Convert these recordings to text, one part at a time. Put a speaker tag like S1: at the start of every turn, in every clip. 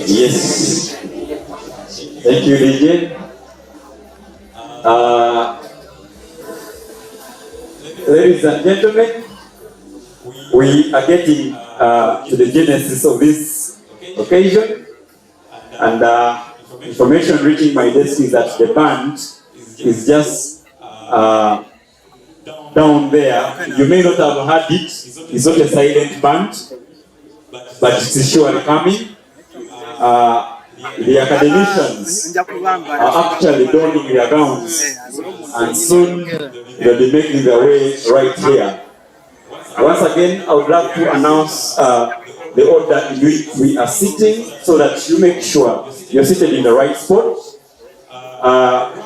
S1: Yes. Thank you, DJ. Ladies and gentlemen, we are getting to the genesis of this occasion, and information reaching my desk is that the band is just down there. You may not have heard it. It's not a silent band, but it's surely coming. The academicians are actually donning their gowns, and soon they'll be making their way right here. Once again, I would like to announce the order in which we are sitting, so that you make sure you're seated in the right spot.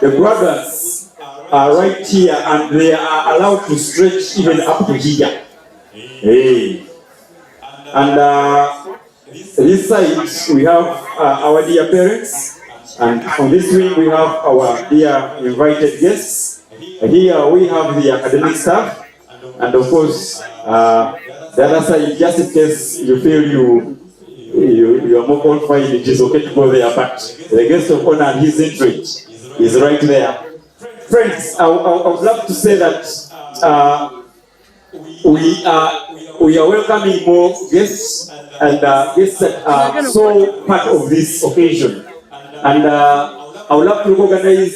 S1: The brothers are right here, and they are allowed to stretch even up to here. Hey. And this side we have our dear parents, and on this wing we have our dear invited guests. Here we have the academic staff, and of course the other side, just in case you feel you are more qualified, it is okay to go there, but the guest of honor and his interest is right there. Friends, I would love to say that we are welcoming more guests, and guests that are so part of this occasion. And I would love to recognize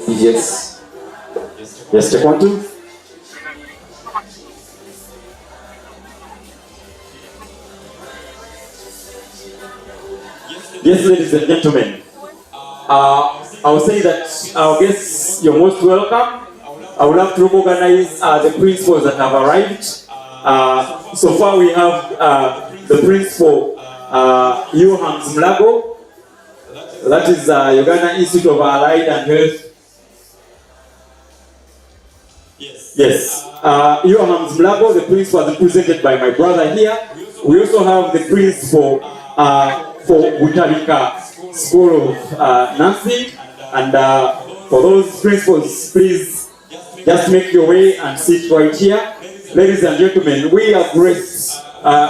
S1: yes. Yes, take 1, 2. Yes, ladies and gentlemen. I will say that our guests, you're most welcome. I would love to recognize the principals that have arrived. So far we have the principal, Johannes Mlago. That is Uganda Institute of Allied and Health. Yes. Johannes Mlago, the principal, was presented by my brother here. We also have the principal for Butarika School of Nursing. And for those principals, please just make your way and sit right here. Ladies and gentlemen, we are graced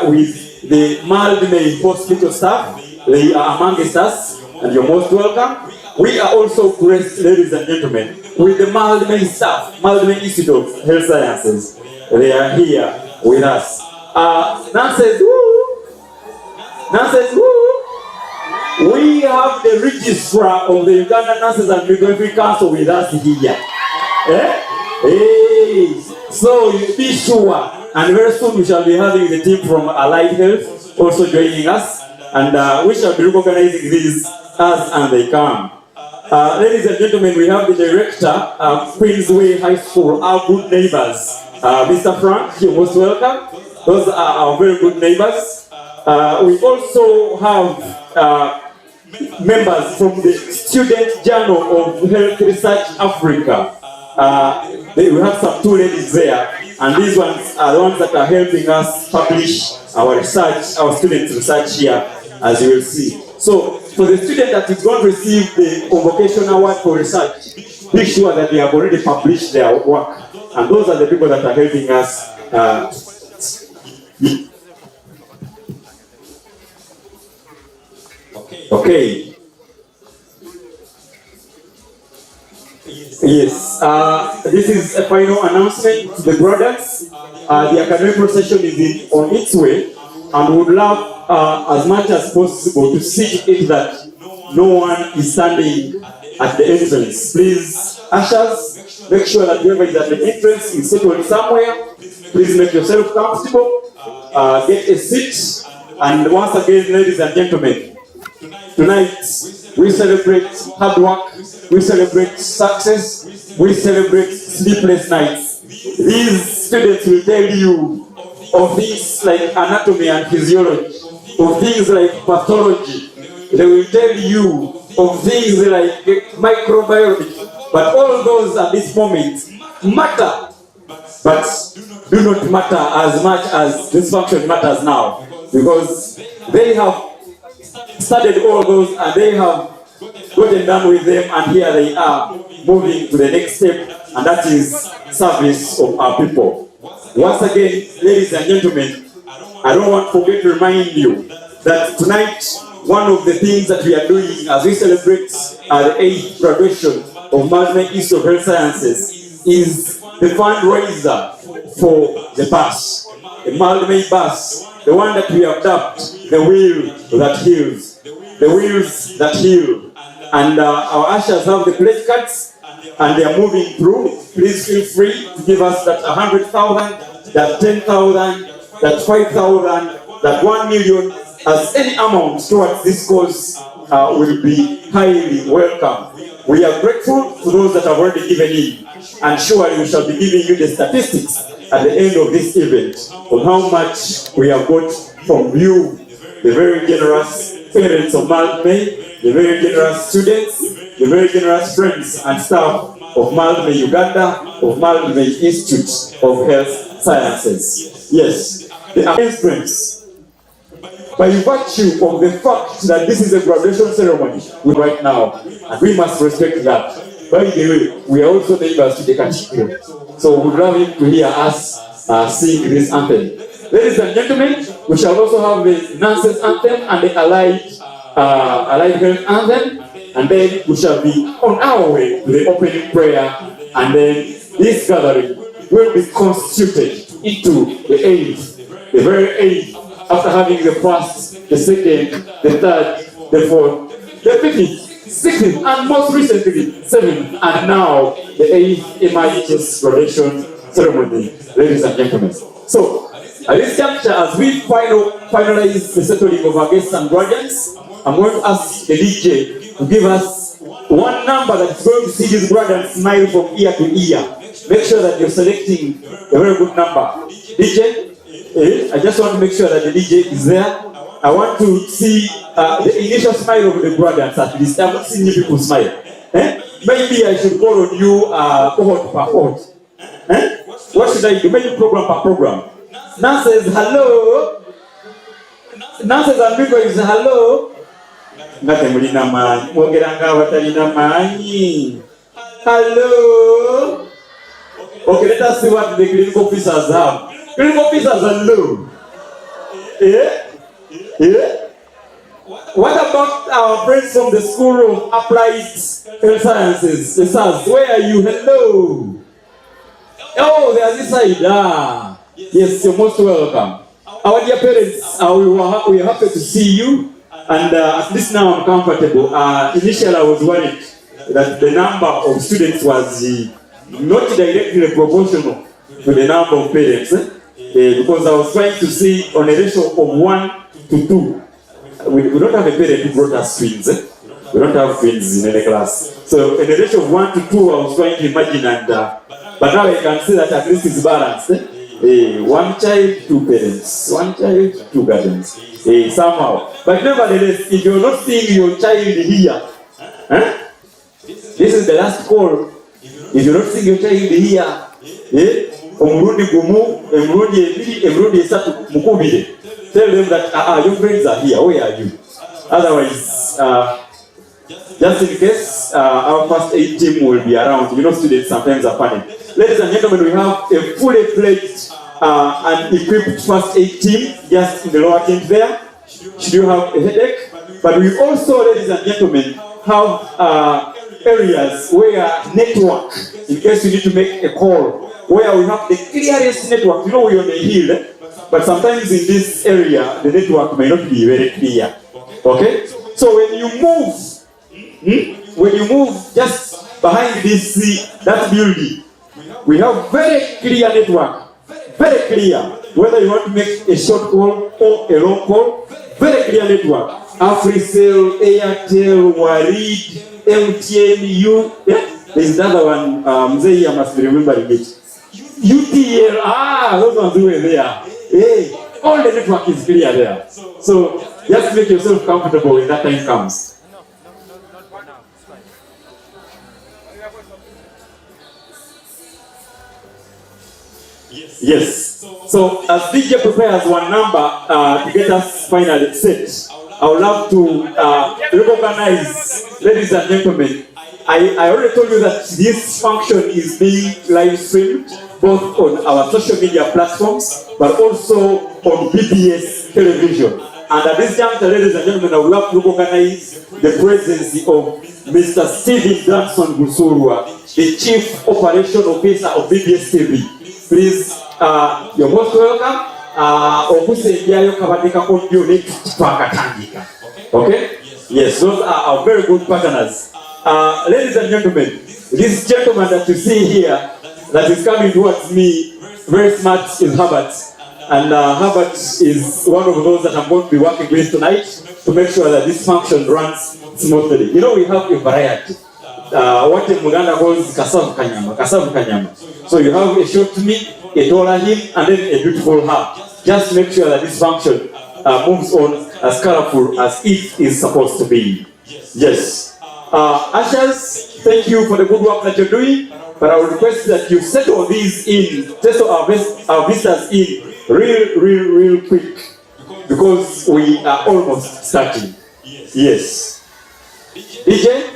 S1: with the Mildmay hospital staff. They are amongst us, and you're most welcome. We are also graced, ladies and gentlemen, with the Mildmay staff, Mildmay Institute of Health Sciences. They are here with us. Nurses, woo! Nurses, woo! We have the registrar of the Uganda Nurses and Midwifery Council with us here. Hey! So you be sure, and very soon we shall be having the team from Allied Health also joining us, and we shall be recognizing these as and they come. Ladies and gentlemen, we have the director of Queensway High School, our good neighbors. Mr. Frank, you're most welcome. Those are our very good neighbors. We also have members from the Student Journal of Health Research Africa. We have some 2 ladies there, and these ones are the ones that are helping us publish our research, our students' research here as you will see. So, for the student that is going to receive the convocation award for research, be sure that they have already published their work. And those are the people that are helping us. Okay. Yes. This is a final announcement to the brothers. The academic procession is on its way, and we would love as much as possible to see it that no one is standing at the entrance. Please, ushers, make sure that whoever is at the entrance is settled somewhere. Please make yourself comfortable. Get a seat. And once again, ladies and gentlemen, tonight we celebrate hard work, we celebrate success, we celebrate sleepless nights. These students will tell you of things like anatomy and physiology, of things like pathology. They will tell you of things like microbiology. But all those at this moment matter, but do not matter as much as this function matters now, because they have studied all those and they have gotten done with them, and here they are moving to the next step, and that is service of our people. Once again, ladies and gentlemen, I don't want to forget to remind you that tonight, one of the things that we are doing as we celebrate the 8th graduation of Mildmay Institute of Health Sciences is the fundraiser for the bus, the Mildmay bus, the one that we have dubbed the wheel that heals, the wheels that heal. And our ushers have the pledge cards, and they are moving through. Please feel free to give us that 100,000, that 10,000, that 5,000, that 1 million, as any amount towards this cause will be highly welcome. We are grateful to those that have already given in, and surely we shall be giving you the statistics at the end of this event on how much we have got from you, the very generous parents of Mildmay, the very generous students, the very generous friends and staff of Mildmay Uganda, of Mildmay Institute of Health Sciences. Yes, the arrangements, by virtue of the fact that this is a graduation ceremony right now, and we must respect that. By the way, we are also neighbors to the Kachiko, so we would love him to hear us sing this anthem. Ladies and gentlemen, we shall also have the nurses anthem and the allied health anthem, and then we shall be on our way to the opening prayer, and then this gathering will be constituted into the 8th, the very 8th, after having the first, the second, the third, the fourth, the 5th, 6th, and most recently 7th, and now the 8th MIHS graduation ceremony, ladies and gentlemen. So, at this juncture, as we finalize the settling of our guests and guardians, I'm going to ask the DJ to give us one number that's going to see this brother smile from ear to ear. Make sure that you're selecting a very good number. DJ, I just want to make sure that the DJ is there. I want to see the initial smile of the brothers at least. I've not seen you people smile. Maybe I should call on you cohort per cohort. What should I do? Maybe program per program. Now says hello. Now says and people is hello. Ngate mulina manyi. Mwogeranga abatalina manyi. Hello. Okay, let us see what the clinical officers have. Clinical officers are low. What about our friends from the School of Applied Health Sciences? The SARS, where are you? Hello. Oh, they are this side. Yes, you're most welcome. Our dear parents, we are happy to see you, and at least now I'm comfortable. Initially, I was worried that the number of students was not directly proportional to the number of parents, because I was trying to see on a ratio of 1 to 2. We don't have a parent who brought us twins. We don't have twins in any class. So in a ratio of 1 to 2, I was trying to imagine, and but now I can see that at least it's balanced. 1 child, 2 parents. 1 child, 2 guardians. Somehow. But nevertheless, if you're not seeing your child here, this is the last call. If you're not seeing your child here, tell them that your friends are here. Where are you? Otherwise, just in case, our first aid team will be around. You know, students sometimes are funny. Ladies and gentlemen, we have a fully fledged and equipped first aid team just in the lower tent there. Should you have a headache? But we also, ladies and gentlemen, have areas where network, in case you need to make a call, where we have the clearest network. You know, we're on a hill, but sometimes in this area, the network may not be very clear. Okay? So when you move just behind that building, we have very clear network. Very clear. Whether you want to make a short call or a long call, very clear network. AfriCell, Airtel, Warid, MTN, there's another one, Mzee must be remembering it. UTL, those ones were there. Hey, all the network is clear there. So just make yourself comfortable when that time comes. Yes. So as DJ prepares one number to get us finally set, I would love to recognize, ladies and gentlemen, I already told you that this function is being live streamed both on our social media platforms, but also on BBS television. And at this juncture, ladies and gentlemen, I would love to recognize the presence of Mr. Stephen Danson Gusurwa, the Chief Operation Officer of BBS TV. Please, you're most welcome. Okay? Yes, those are our very good partners. Ladies and gentlemen, this gentleman that you see here that is coming towards me, very smart, is Herbert. And Herbert is one of those that I'm going to be working with tonight to make sure that this function runs smoothly. You know, we have a variety. What in Muganda calls kasavu kanyama. So you have a short meat, a taller him, and then a beautiful her. Just make sure that this function moves on as colorful as it is supposed to be. Yes. Ushers, thank you for the good work that you're doing, but I would request that you settle these in, settle our visitors in real quick, because we are almost starting. Yes. DJ,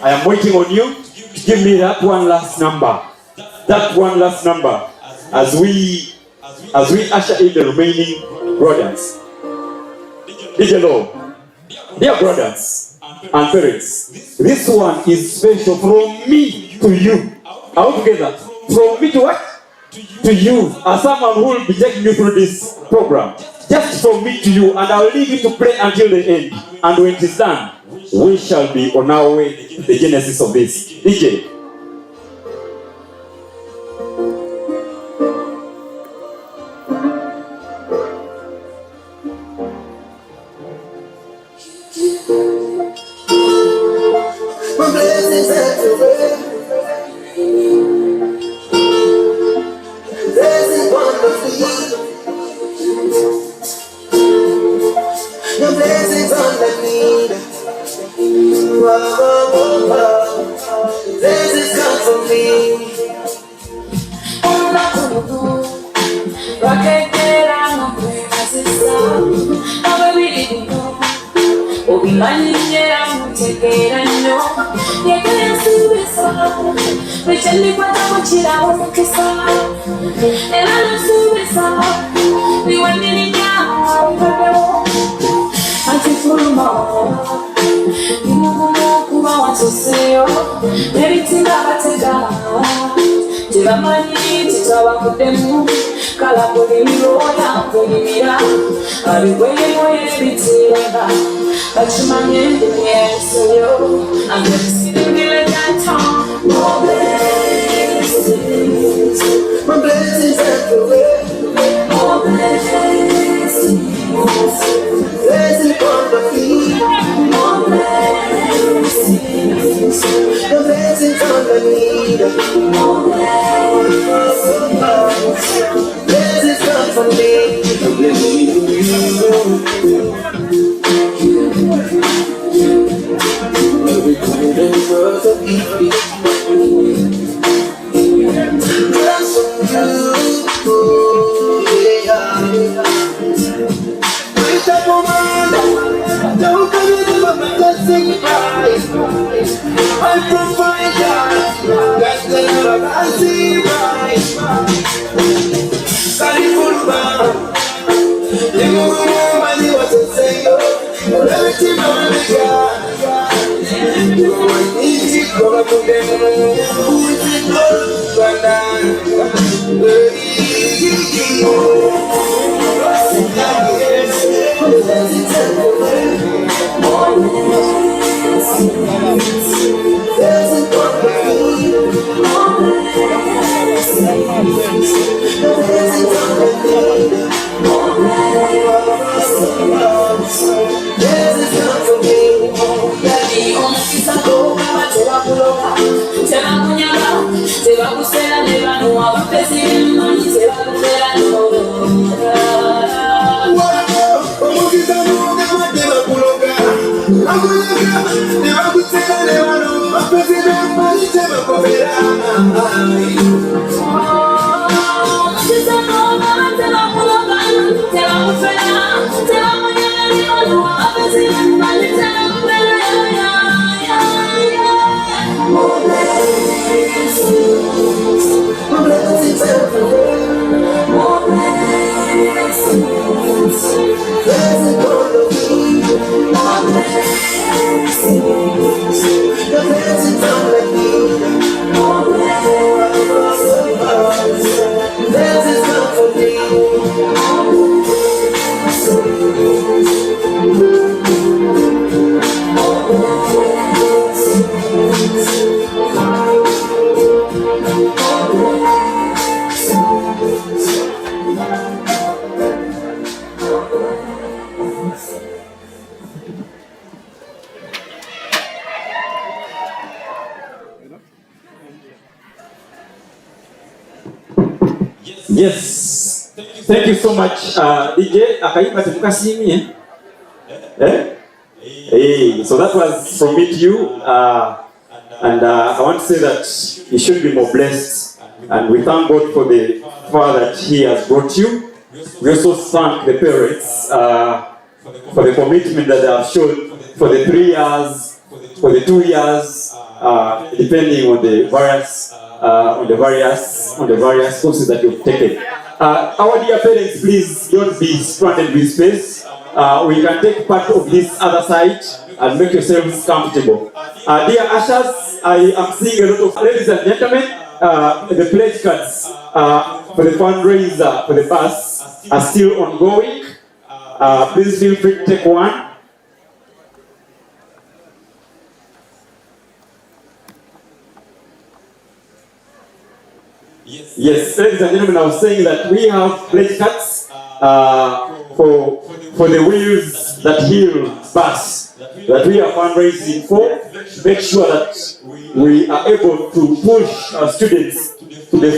S1: I am waiting on you to give me that one last number. That one last number as we usher in the remaining brothers. DJ Law, dear brothers and parents, this one is special from me to you. All together, from me to what? To you, as someone who will be taking you through this program. Just from me to you, and I will leave you to pray until the end. And when it is done, we shall be on our way to the genesis of this. DJ.
S2: Every
S1: Yes, thank you so much, DJ. Hey, so that was from me to you, and I want to say that you should be more blessed, and we thank God for the far that He has brought you. We also thank the parents for the commitment that they have shown for the 3 years, for the 2 years, depending on the various courses that you've taken. Our dear parents, please don't be stranded with space. We can take part of this other side and make yourselves comfortable. Dear ushers, I am seeing a lot of ladies and gentlemen. The pledge cards for the fundraiser for the bus are still ongoing. Please feel free to take one. Yes, ladies and gentlemen, I was saying that we have pledge cards for the Wheels That Heal bus that we are fundraising for. Make sure that we are able to push our students to the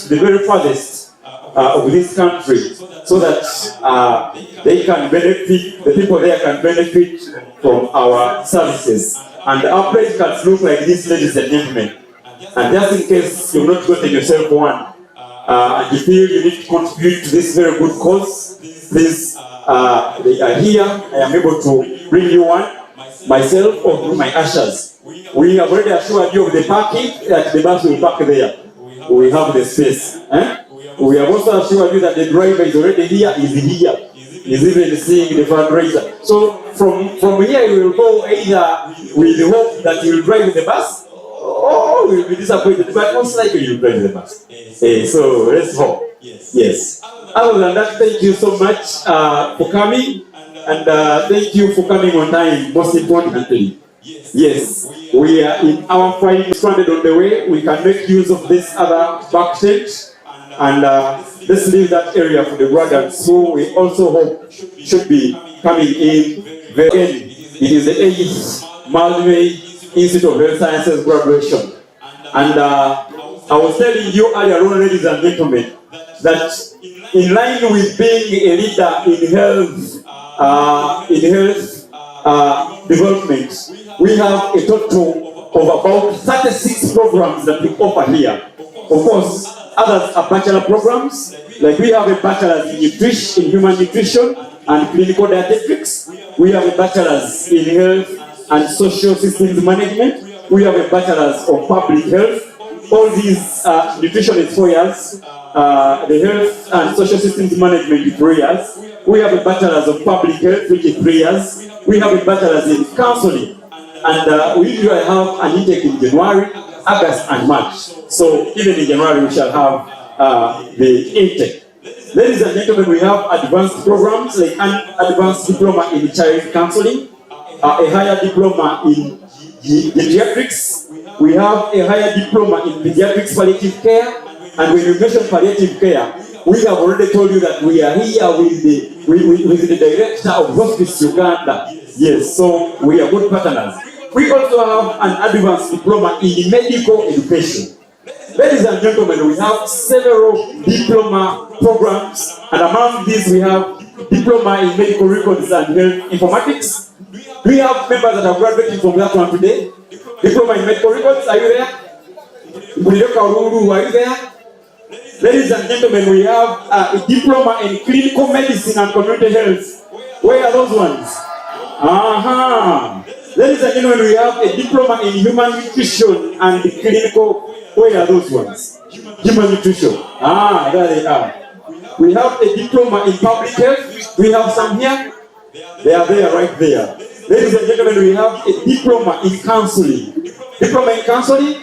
S1: very farthest of this country, so that they can benefit, the people there can benefit from our services. And our pledge cards look like this, ladies and gentlemen. And just in case you've not gotten yourself one, and you feel you need to contribute to this very good cause, please, they are here. I am able to bring you one, myself or through my ushers. We have already assured you of the parking, that the bus will park there. We have the space. We have also assured you that the driver is already here, is even seeing the fundraiser. So from here you will go either with the hope that you will drive the bus, or we will be disappointed, but most likely you will drive the bus. So let's hope. Yes. Other than that, thank you so much for coming, and thank you for coming on time, most importantly. Yes, we are in our final stranded on the way. We can make use of this other back tent, and let's leave that area for the brothers who we also hope should be coming in very early. It is the 8th Mildmay Institute of Health Sciences graduation. And I was telling you earlier on, ladies and gentlemen, that in line with being a leader in health development, we have a total of about 36 programs that we offer here. Of course, others are bachelor programs, like we have a bachelor's in nutrition, in human nutrition and clinical dietetics. We have a bachelor's in health and social systems management. We have a bachelor's of public health. All these nutrition is 4 years. The health and social systems management is 3 years. We have a bachelor's of public health, which is 3 years. We have a bachelor's in counseling. And we usually have an intake in January, August, and March. So even in January, we shall have the intake. Ladies and gentlemen, we have advanced programs like an advanced diploma in child counseling, a higher diploma in pediatrics. We have a higher diploma in pediatrics palliative care. And when you mention palliative care, we have already told you that we are here with the director of Hospice Uganda. Yes, so we are good partners. We also have an advanced diploma in medical education. Ladies and gentlemen, we have several diploma programs, and among these we have diploma in medical records and health informatics. We have members that are graduating from that one today. Diploma in medical records, are you there? Are you there? Ladies and gentlemen, we have a diploma in clinical medicine and community health. Where are those ones? Ladies and gentlemen, we have a diploma in human nutrition and clinical. Where are those ones? Human nutrition. There they are. We have a diploma in public health. We have some here. They are there, right there. Ladies and gentlemen, we have a diploma in counseling. Diploma in counseling?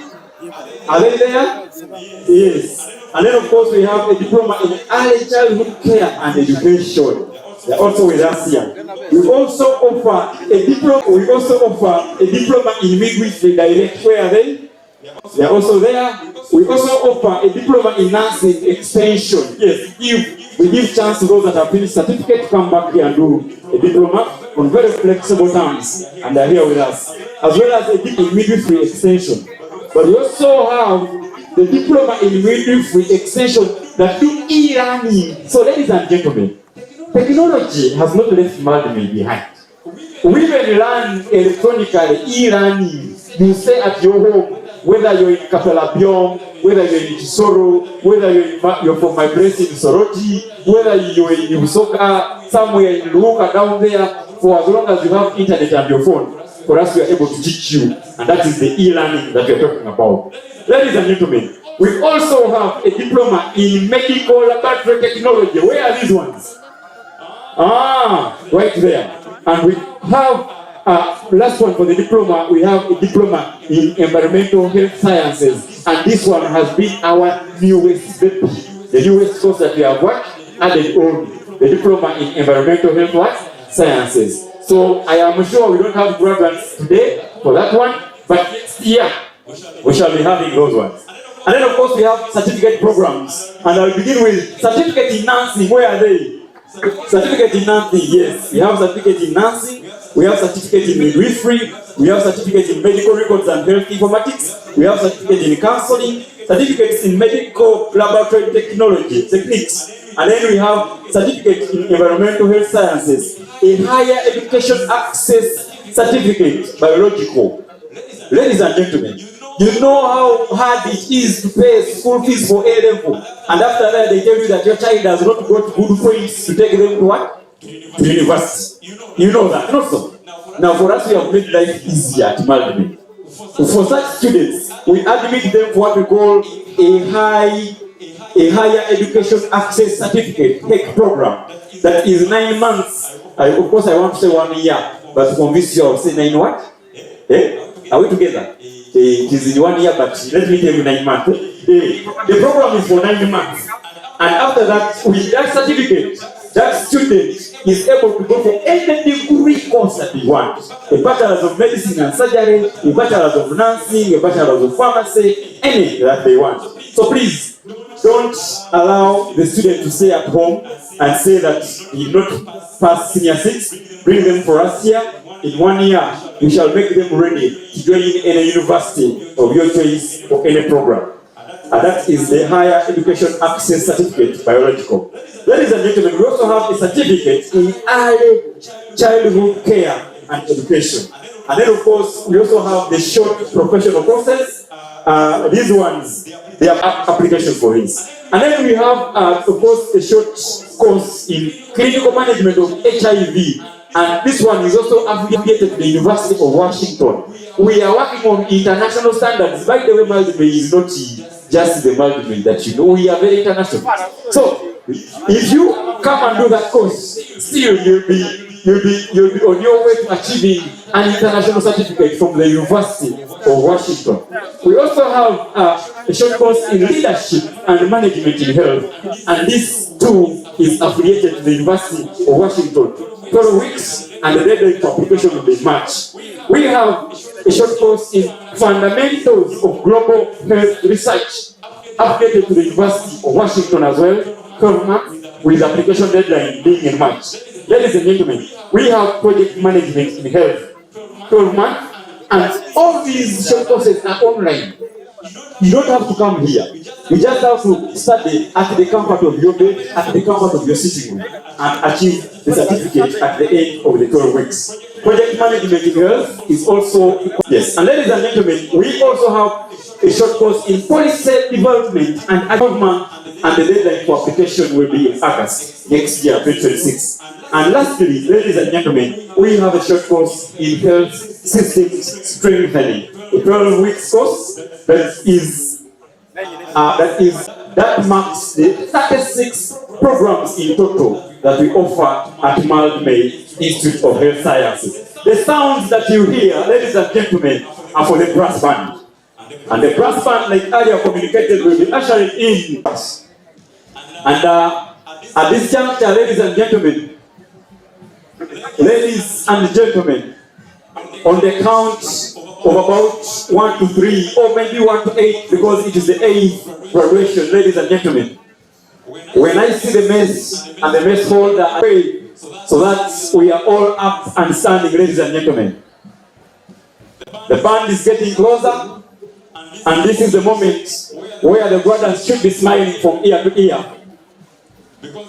S1: Are they there? Yes. And then of course we have a diploma in early childhood care and education. They're also with us here. We also offer a diploma. We also offer a diploma in midwifery direct. Where are they? They're also there. We also offer a diploma in nursing extension. Yes, we give chance to those that have finished certificate to come back here and do a diploma on very flexible terms, and they're here with us, as well as a diploma in midwifery extension. But we also have the diploma in midwifery extension that do e-learning. So, ladies and gentlemen, technology has not left Mildmay behind. We even learn electronically e-learning. You stay at your home, whether you're in Kapelabion, whether you're in Chisoro, whether you're from my place in Soroti, whether you're in Usoka, somewhere in Luka down there, for as long as you have internet and your phone, for us we are able to teach you. And that is the e-learning that we're talking about. Ladies and gentlemen, we also have a diploma in medical laboratory technology. Where are these ones? Right there. And we have last one for the diploma, we have a diploma in environmental health sciences, and this one has been our newest baby, the newest course that we have added on, the diploma in environmental health sciences. So I am sure we don't have graduates today for that one, but next year we shall be having those ones. And then of course we have certificate programs, and I'll begin with certificate in nursing. Where are they? Certificate in nursing, yes. We have certificate in nursing. We have certificate in midwifery, we have certificate in medical records and health informatics, we have certificate in counseling, certificates in medical laboratory techniques, and then we have certificate in environmental health sciences, a higher education access certificate, biological. Ladies and gentlemen, you know how hard it is to pay school fees for A level, and after that they tell you that your child has not got good points to take them to what? To university. You know that, not so. Now for us, we have made life easier at Mildmay. For such students, we admit them for what we call a higher education access certificate HEC program that is 9 months. Of course, I want to say 1 year, but to convince you, I'll say 9 what? Are we together? It is in 1 year, but let me tell you 9 months. The program is for 9 months, and after that, with that certificate, that student is able to go for any degree course that they want. A bachelor's of medicine and surgery, a bachelor's of nursing, a bachelor's of pharmacy, any that they want. So please, don't allow the student to stay at home and say that he did not pass senior 6. Bring them for us here. In 1 year, we shall make them ready to join in any university of your choice or any program. And that is the Higher Education Access Certificate, biological. Ladies and gentlemen, we also have a certificate in early childhood care and education. And then, of course, we also have the short professional courses. These ones, they have application for this. And then we have, of course, a short course in clinical management of HIV. And this one is also affiliated to the University of Washington. We are working on international standards. By the way, Mildmay is not just the Mildmay that you know. We are very international. So, if you come and do that course, still you'll be on your way to achieving an international certificate from the University of Washington. We also have a short course in leadership and management in health, and this too is affiliated to the University of Washington. 12 weeks, and the deadline for application will be March. We have a short course in fundamentals of global health research, affiliated to the University of Washington as well, 12 months, with application deadline being in March. Ladies and gentlemen, we have project management in health, 12 months, and all these short courses are online. You don't have to come here. You just have to study at the comfort of your bed, at the comfort of your sitting room, and achieve the certificate at the end of the 12 weeks. Project management in health is also, yes. And ladies and gentlemen, we also have a short course in policy development and government, and the deadline for application will be in August next year, 2026. And lastly, ladies and gentlemen, we have a short course in health systems strengthening, a 12 weeks course that is That marks the 36 programs in total that we offer at Mildmay Institute of Health Sciences. The sounds that you hear, ladies and gentlemen, are for the brass band. And the brass band, like earlier communicated, will be ushering in. And at this juncture, ladies and gentlemen, on the count of about 1 to 3, or maybe 1 to 8, because it is the 8th graduation, ladies and gentlemen. When I see the mess and the mess holder, I pray so that we are all up and standing, ladies and gentlemen. The band is getting closer, and this is the moment where the brothers should be smiling from ear to ear,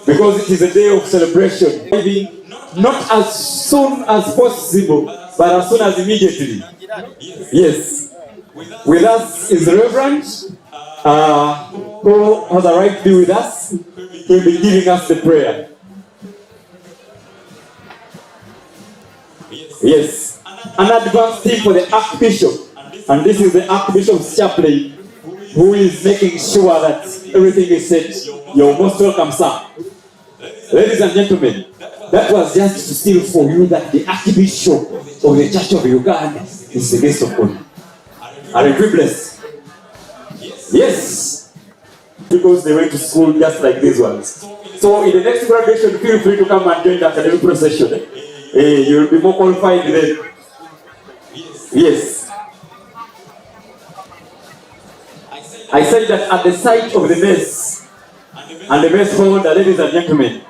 S1: because it is a day of celebration. Maybe not as soon as possible, but as soon as immediately. Yes. With us is the Reverend, who has a right to be with us. He will be giving us the prayer. Yes. An advance theme for the Archbishop. And this is the Archbishop's chaplain, who is making sure that everything is set. You're most welcome, sir. Ladies and gentlemen, that was just to steal for you that the Archbishop of the Church of Uganda is the guest of honor. Are you blessed? Yes. Because they went to school just like these ones. So in the next graduation, feel free to come and join the academic procession. You will be more qualified then. Yes. I said that at the site of the mess and the mess holder, ladies and gentlemen,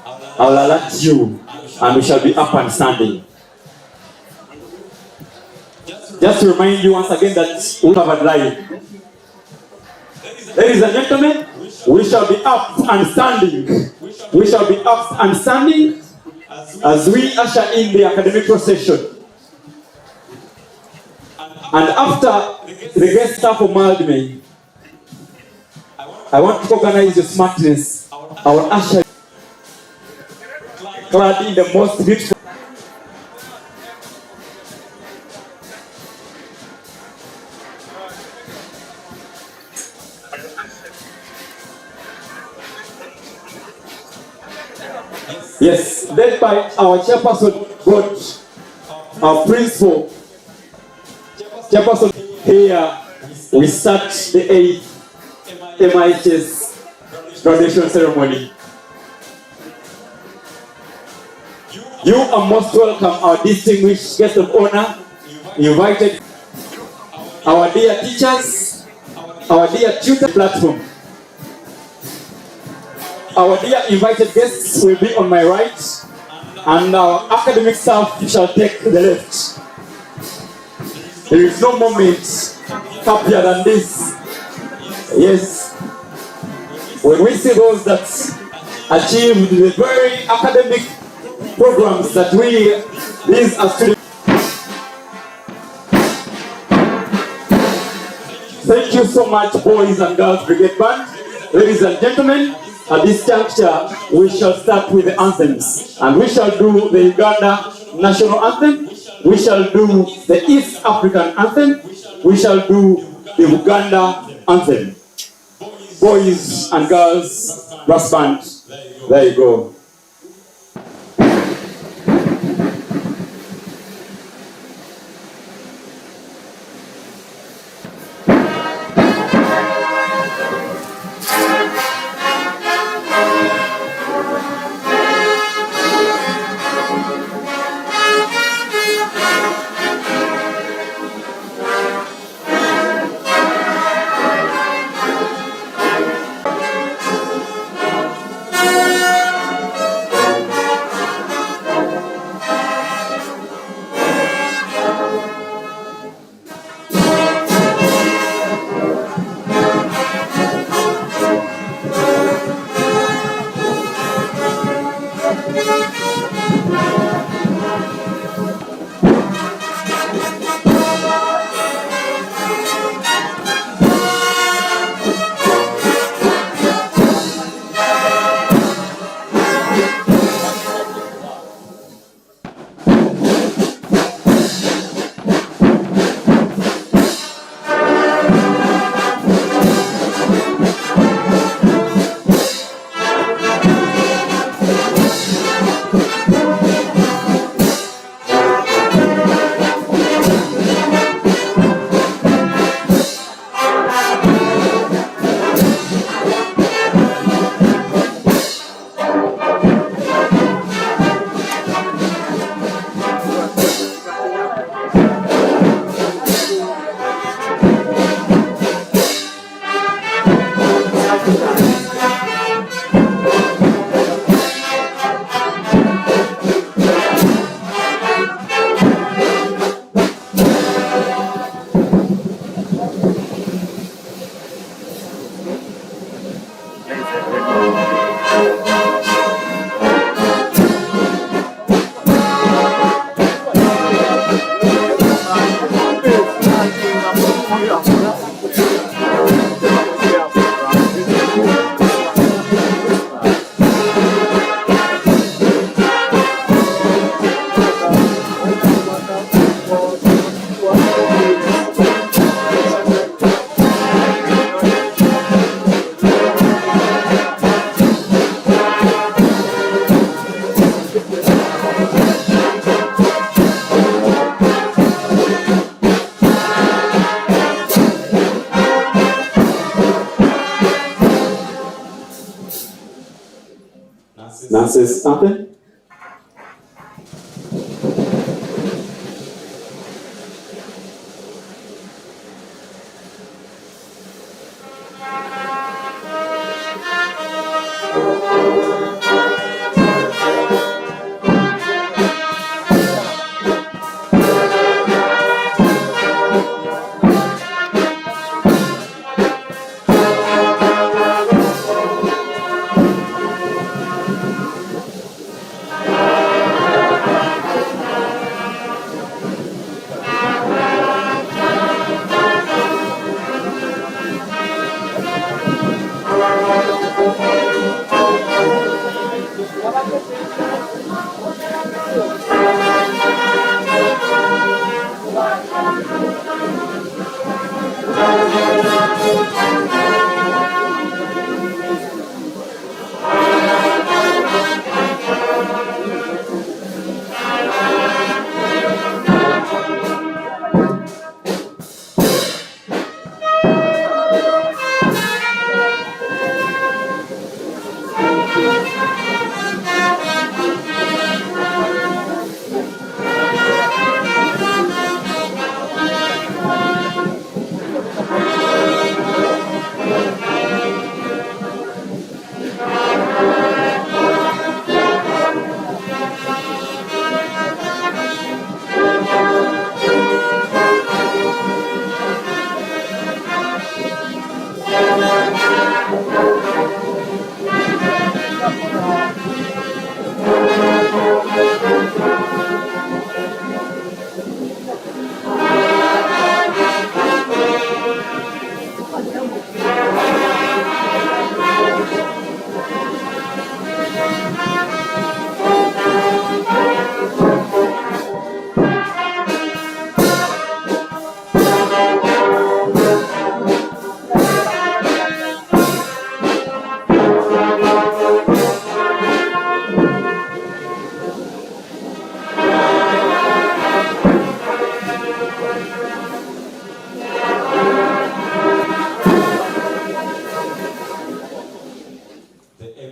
S1: I will alert you and we shall be up and standing. Just to remind you once again that we have a live. Ladies and gentlemen, we shall be up and standing. We shall be up and standing as we usher in the academic procession. And after the guest staff of Mildmay, I want to organize your smartness. I will usher clad in the most beautiful. Yes, led by our chairperson, God, our principal. Chairperson, here we start the 8th MIHS graduation ceremony. You are most welcome, our distinguished guest of honor. Invited our dear teachers, our dear tutor platform. Our dear invited guests will be on my right, and our academic staff shall take the left. There is no moment happier than this. Yes. When we see those that achieved the very academic programs that these are students. Thank you so much, boys and girls brigade band. Ladies and gentlemen, at this juncture, we shall start with the anthems. And we shall do the Uganda national anthem. We shall do the East African anthem. We shall do the Uganda anthem. Boys and girls, brass band. There you go. Nancy's anthem.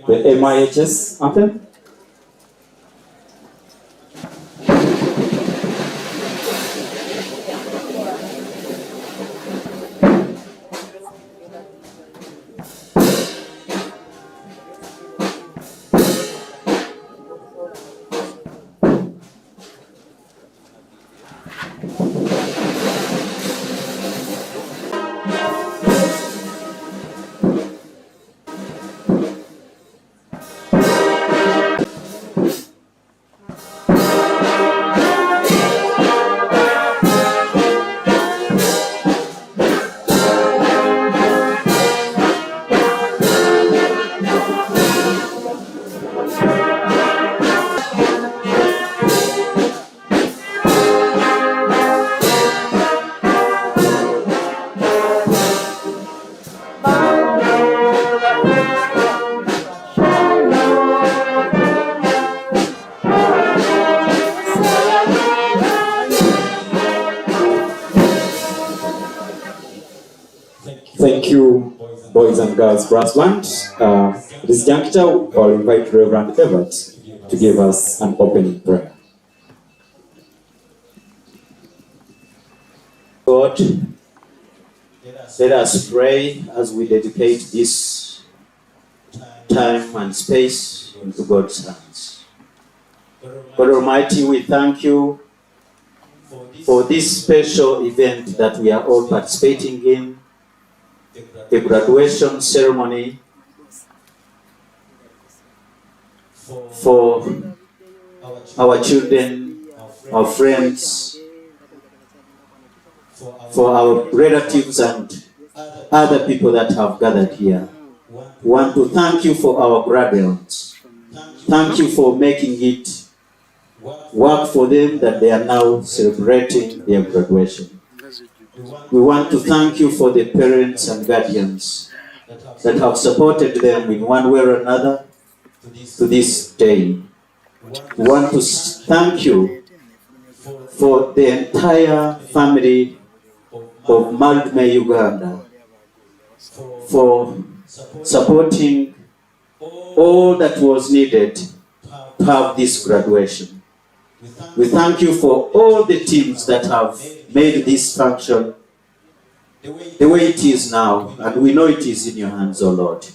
S1: The MIHS anthem. Thank you, boys and girls brass band. At this juncture, I'll invite Reverend Everett to give us an opening prayer.
S2: God, let us pray as we dedicate this time and space into God's hands. God Almighty, we thank you for this special event that we are all participating in, the graduation ceremony for our children, our friends, for our relatives and other people that have gathered here. We want to thank you for our graduates. Thank you for making it work for them that they are now celebrating their graduation. We want to thank you for the parents and guardians that have supported them in one way or another to this day. We want to thank you for the entire family of Mildmay, Uganda, for supporting all that was needed to have this graduation. We thank you for all the teams that have made this function the way it is now, and we know it is in your hands, O Lord.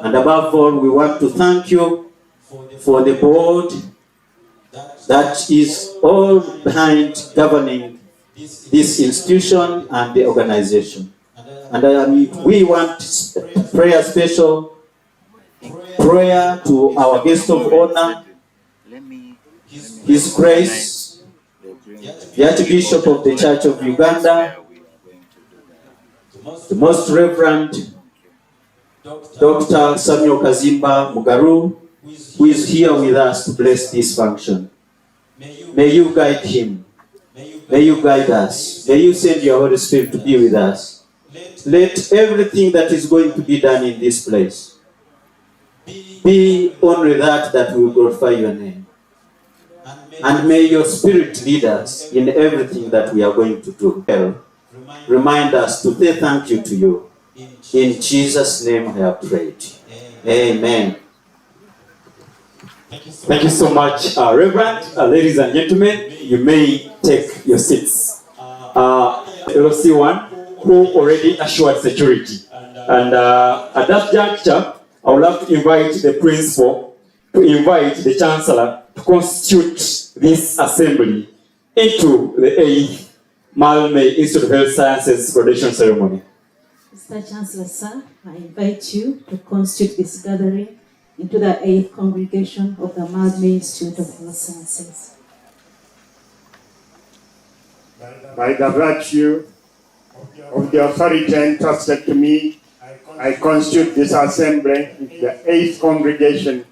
S2: And above all, we want to thank you for the board that is all behind governing this institution and the organization. And we want special prayer to our guest of honor, His Grace, the Archbishop of the Church of Uganda, the Most Reverend Dr. Samuel Kazimba Mugaru, who is here with us to bless this function. May you guide him. May you guide us. May you send your Holy Spirit to be with us. Let everything that is going to be done in this place be only that will glorify your name. And may your Spirit lead us in everything that we are going to do. Remind us to say thank you to you. In Jesus' name I have prayed. Amen.
S1: Thank you so much, Reverend. Ladies and gentlemen, you may take your seats. LC1, who already assured security. And at that juncture, I would love to invite the principal to invite the chancellor to constitute this assembly into the 8th Mildmay Institute of Health Sciences graduation ceremony.
S3: Mr. Chancellor, sir, I invite you to constitute this gathering into the 8th congregation of the Mildmay Institute of Health Sciences.
S4: By the virtue of the authority entrusted to me, I constitute this assembly into the 8th congregation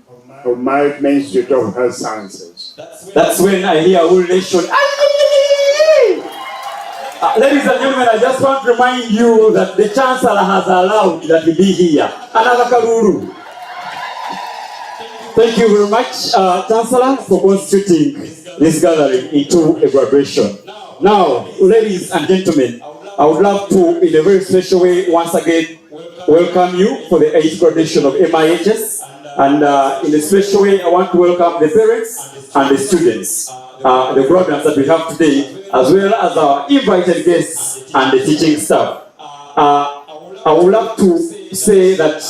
S4: of Mildmay Institute of Health Sciences.
S1: That's when I hear a whole nation. Ladies and gentlemen, I just want to remind you that the Chancellor has allowed that we be here. Another Karuru. Thank you very much, Chancellor, for constituting this gathering into a graduation. Now, ladies and gentlemen, I would love to, in a very special way, once again, welcome you for the 8th graduation of MIHS. And in a special way, I want to welcome the parents and the students, the programs that we have today, as well as our invited guests and the teaching staff. I would love to say that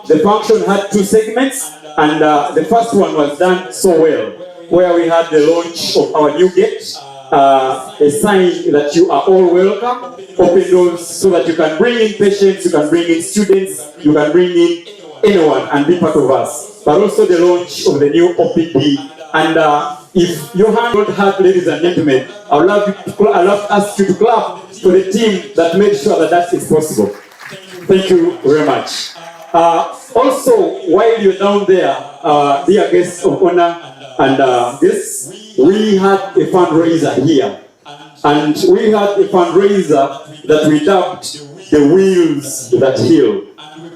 S1: the function had 2 segments, and the first one was done so well, where we had the launch of our new gate, a sign that you are all welcome, open doors so that you can bring in patients, you can bring in students, you can bring in anyone and be part of us. But also the launch of the new OPD. And if your hand don't hurt, ladies and gentlemen, I would love to ask you to clap for the team that made sure that that is possible. Thank you very much. Also, while you're down there, dear guests of honor and guests, we had a fundraiser here. And we had a fundraiser that we dubbed the Wheels That Heal.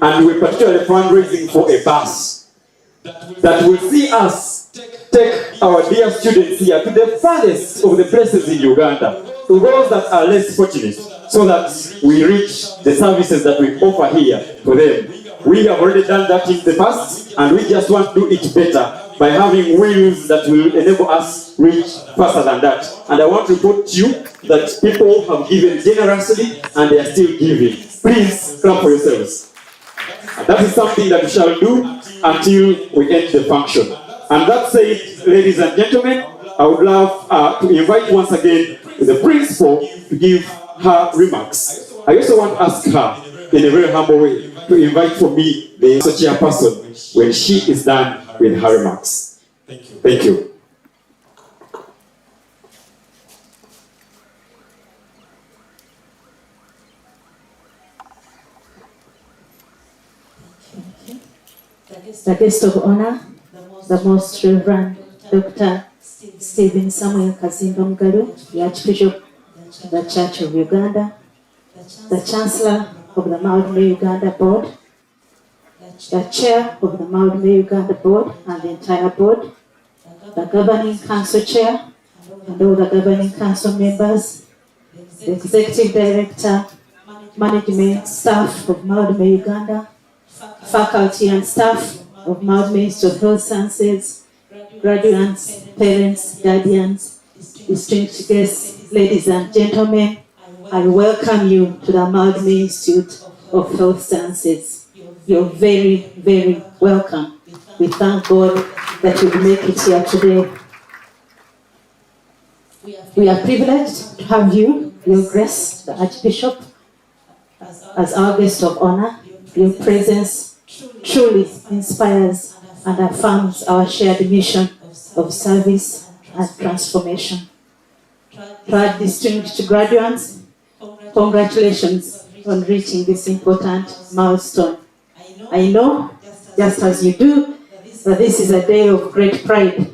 S1: And we're particularly fundraising for a bus that will see us take our dear students here to the farthest of the places in Uganda, to those that are less fortunate, so that we reach the services that we offer here to them. We have already done that in the past, and we just want to do it better by having wheels that will enable us reach faster than that. And I want to report to you that people have given generously and they are still giving. Please clap for yourselves. That is something that we shall do until we end the function. And that said, ladies and gentlemen, I would love to invite once again the principal to give her remarks. I also want to ask her, in a very humble way, to invite for me the chairperson when she is done with her remarks. Thank you. Thank you.
S3: The guest of honor, the Most Reverend Dr. Stephen Samuel Kazimba Mugaru, the Archbishop of the Church of Uganda, the Chancellor of the Mildmay Uganda Board, the Chair of the Mildmay Uganda Board and the entire board, the Governing Council Chair and all the Governing Council members, the Executive Director, Management Staff of Mildmay Uganda, faculty and staff of Mildmay Institute of Health Sciences, graduates, parents, guardians, distinguished guests, ladies and gentlemen, I welcome you to the Mildmay Institute of Health Sciences. You're very, very welcome. We thank God that you make it here today. We are privileged to have you, Your Grace, the Archbishop, as our guest of honor. Your presence truly inspires and affirms our shared mission of service and transformation. To our distinguished graduates, congratulations on reaching this important milestone. I know, just as you do, that this is a day of great pride,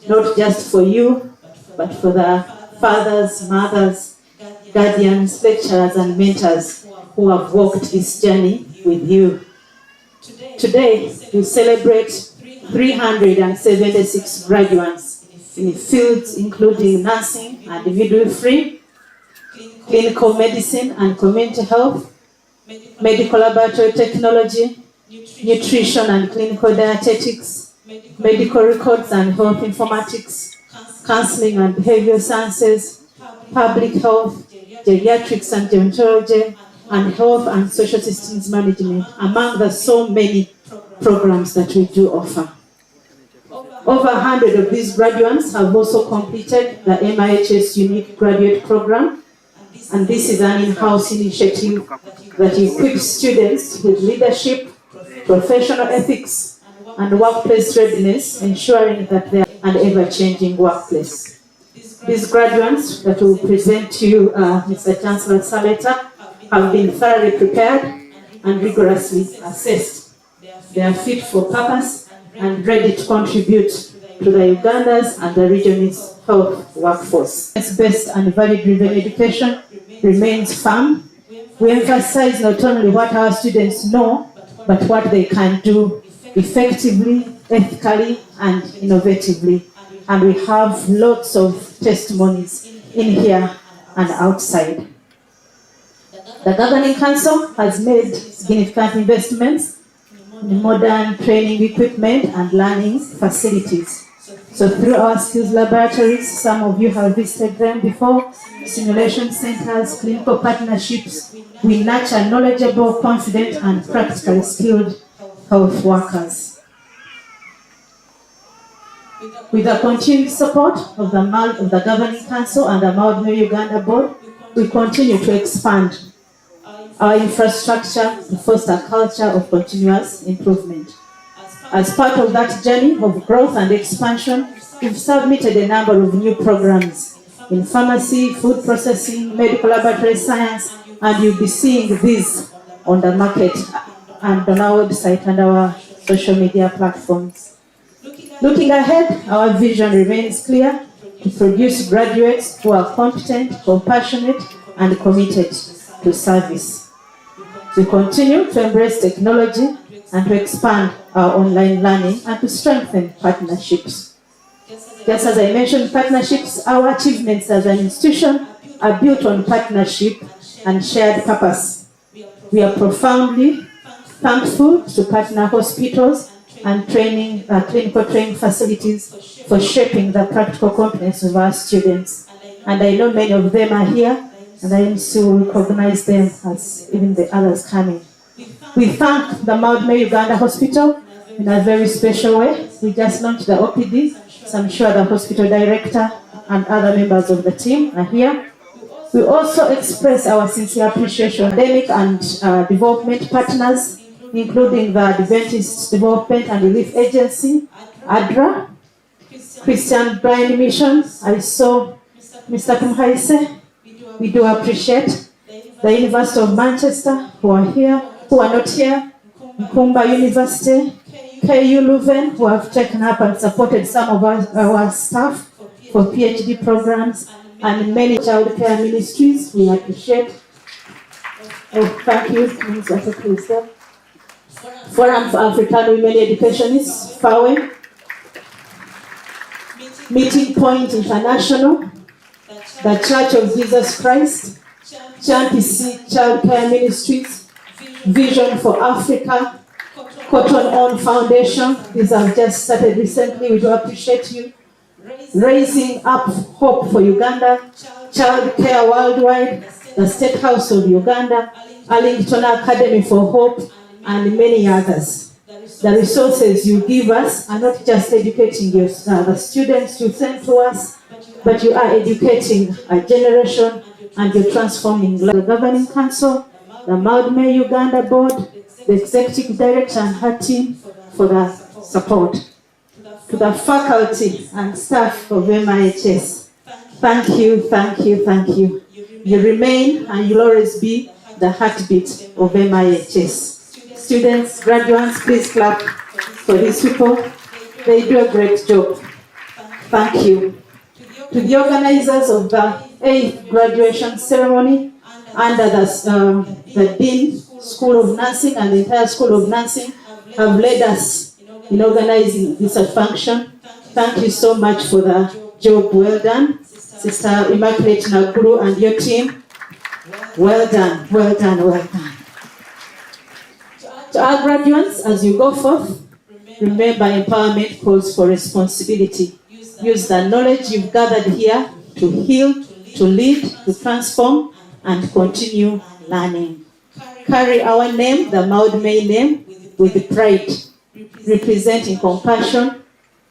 S3: not just for you, but for the fathers, mothers, guardians, lecturers, and mentors who have walked this journey with you. Today, we celebrate 376 graduates in fields including nursing and midwifery, clinical medicine and community health, medical laboratory technology, nutrition and clinical dietetics, medical records and health informatics, counseling and behavioral sciences, public health, geriatrics and gerontology, and health and social systems management, among the so many programs that we do offer. Over 100 of these graduates have also completed the MIHS Unique Graduate Program, and this is an in-house initiative that equips students with leadership, professional ethics, and workplace readiness, ensuring that they are an ever-changing workplace. These graduates that will present to you, Mr. Chancellor Saleta, have been thoroughly prepared and rigorously assessed. They are fit for purpose and ready to contribute to the Uganda's and the region's health workforce. Best and value-driven education remains firm. We emphasize not only what our students know, but what they can do effectively, ethically, and innovatively. And we have lots of testimonies in here and outside. The Governing Council has made significant investments in modern training equipment and learning facilities. So through our skills laboratories, some of you have visited them before, simulation centers, clinical partnerships, we nurture knowledgeable, confident, and practically skilled health workers. With the continued support of the Governing Council and the Mildmay Uganda Board, we continue to expand our infrastructure to foster a culture of continuous improvement. As part of that journey of growth and expansion, we've submitted a number of new programs in pharmacy, food processing, medical laboratory science, and you'll be seeing these on the market and on our website and our social media platforms. Looking ahead, our vision remains clear: to produce graduates who are competent, compassionate, and committed to service. We continue to embrace technology and to expand our online learning and to strengthen partnerships. Just as I mentioned partnerships, our achievements as an institution are built on partnership and shared purpose. We are profoundly thankful to partner hospitals and clinical training facilities for shaping the practical competence of our students. And I know many of them are here, and I also recognize them as even the others coming. We thank the Mildmay Uganda Hospital in a very special way. We just launched the OPD, so I'm sure the hospital director and other members of the team are here. We also express our sincere appreciation to academic and development partners, including the Adventist Development and Relief Agency, ADRA, Christian Blind Mission. I saw Mr. Kumhaise. We do appreciate the University of Manchester, who are not here, Nkumba University, KU Leuven, who have taken up and supported some of our staff for PhD programs, and many child care ministries. We appreciate. Thank you, Mr. Secretary. Forum for African Women Educationists, FAWE, Meeting Point International, the Church of Jesus Christ, Champisi Child Care Ministries, Vision for Africa, Cotton On Foundation. These have just started recently. We do appreciate you. Raising Up Hope for Uganda, Child Care Worldwide, the State House of Uganda, Arlington Academy for Hope, and many others. The resources you give us are not just educating the students you send to us, but you are educating a generation and you're transforming the Governing Council, the Mildmay Uganda Board, the Executive Director and her team for the support. To the faculty and staff of MIHS, thank you, thank you, thank you. You remain and you'll always be the heartbeat of MIHS. Students, graduates, please clap for these people. They do a great job. Thank you. To the organizers of the 8th graduation ceremony under the Dean School of Nursing and the entire School of Nursing have led us in organizing this function. Thank you so much for the job well done. Sister Immaculate Naguru and your team, well done, well done, well done. To our graduates, as you go forth, remember empowerment calls for responsibility. Use the knowledge you've gathered here to heal, to lead, to transform, and continue learning. Carry our name, the Mildmay name, with pride, representing compassion,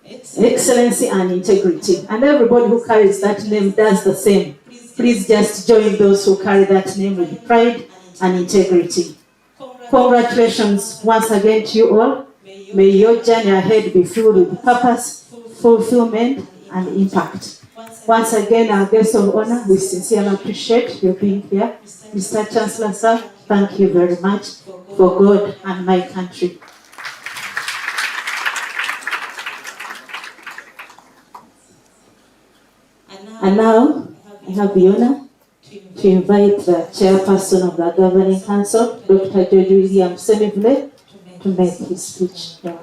S3: excellency, and integrity. And everybody who carries that name does the same. Please just join those who carry that name with pride and integrity. Congratulations once again to you all. May your journey ahead be filled with purpose, fulfillment, and impact. Once again, our guest of honor, we sincerely appreciate your being here. Mr. Chancellor, sir, thank you very much for God and my country. And now, I have the honor to invite the chairperson of the Governing Council, Dr. George William Semivule, to make his speech. Yeah.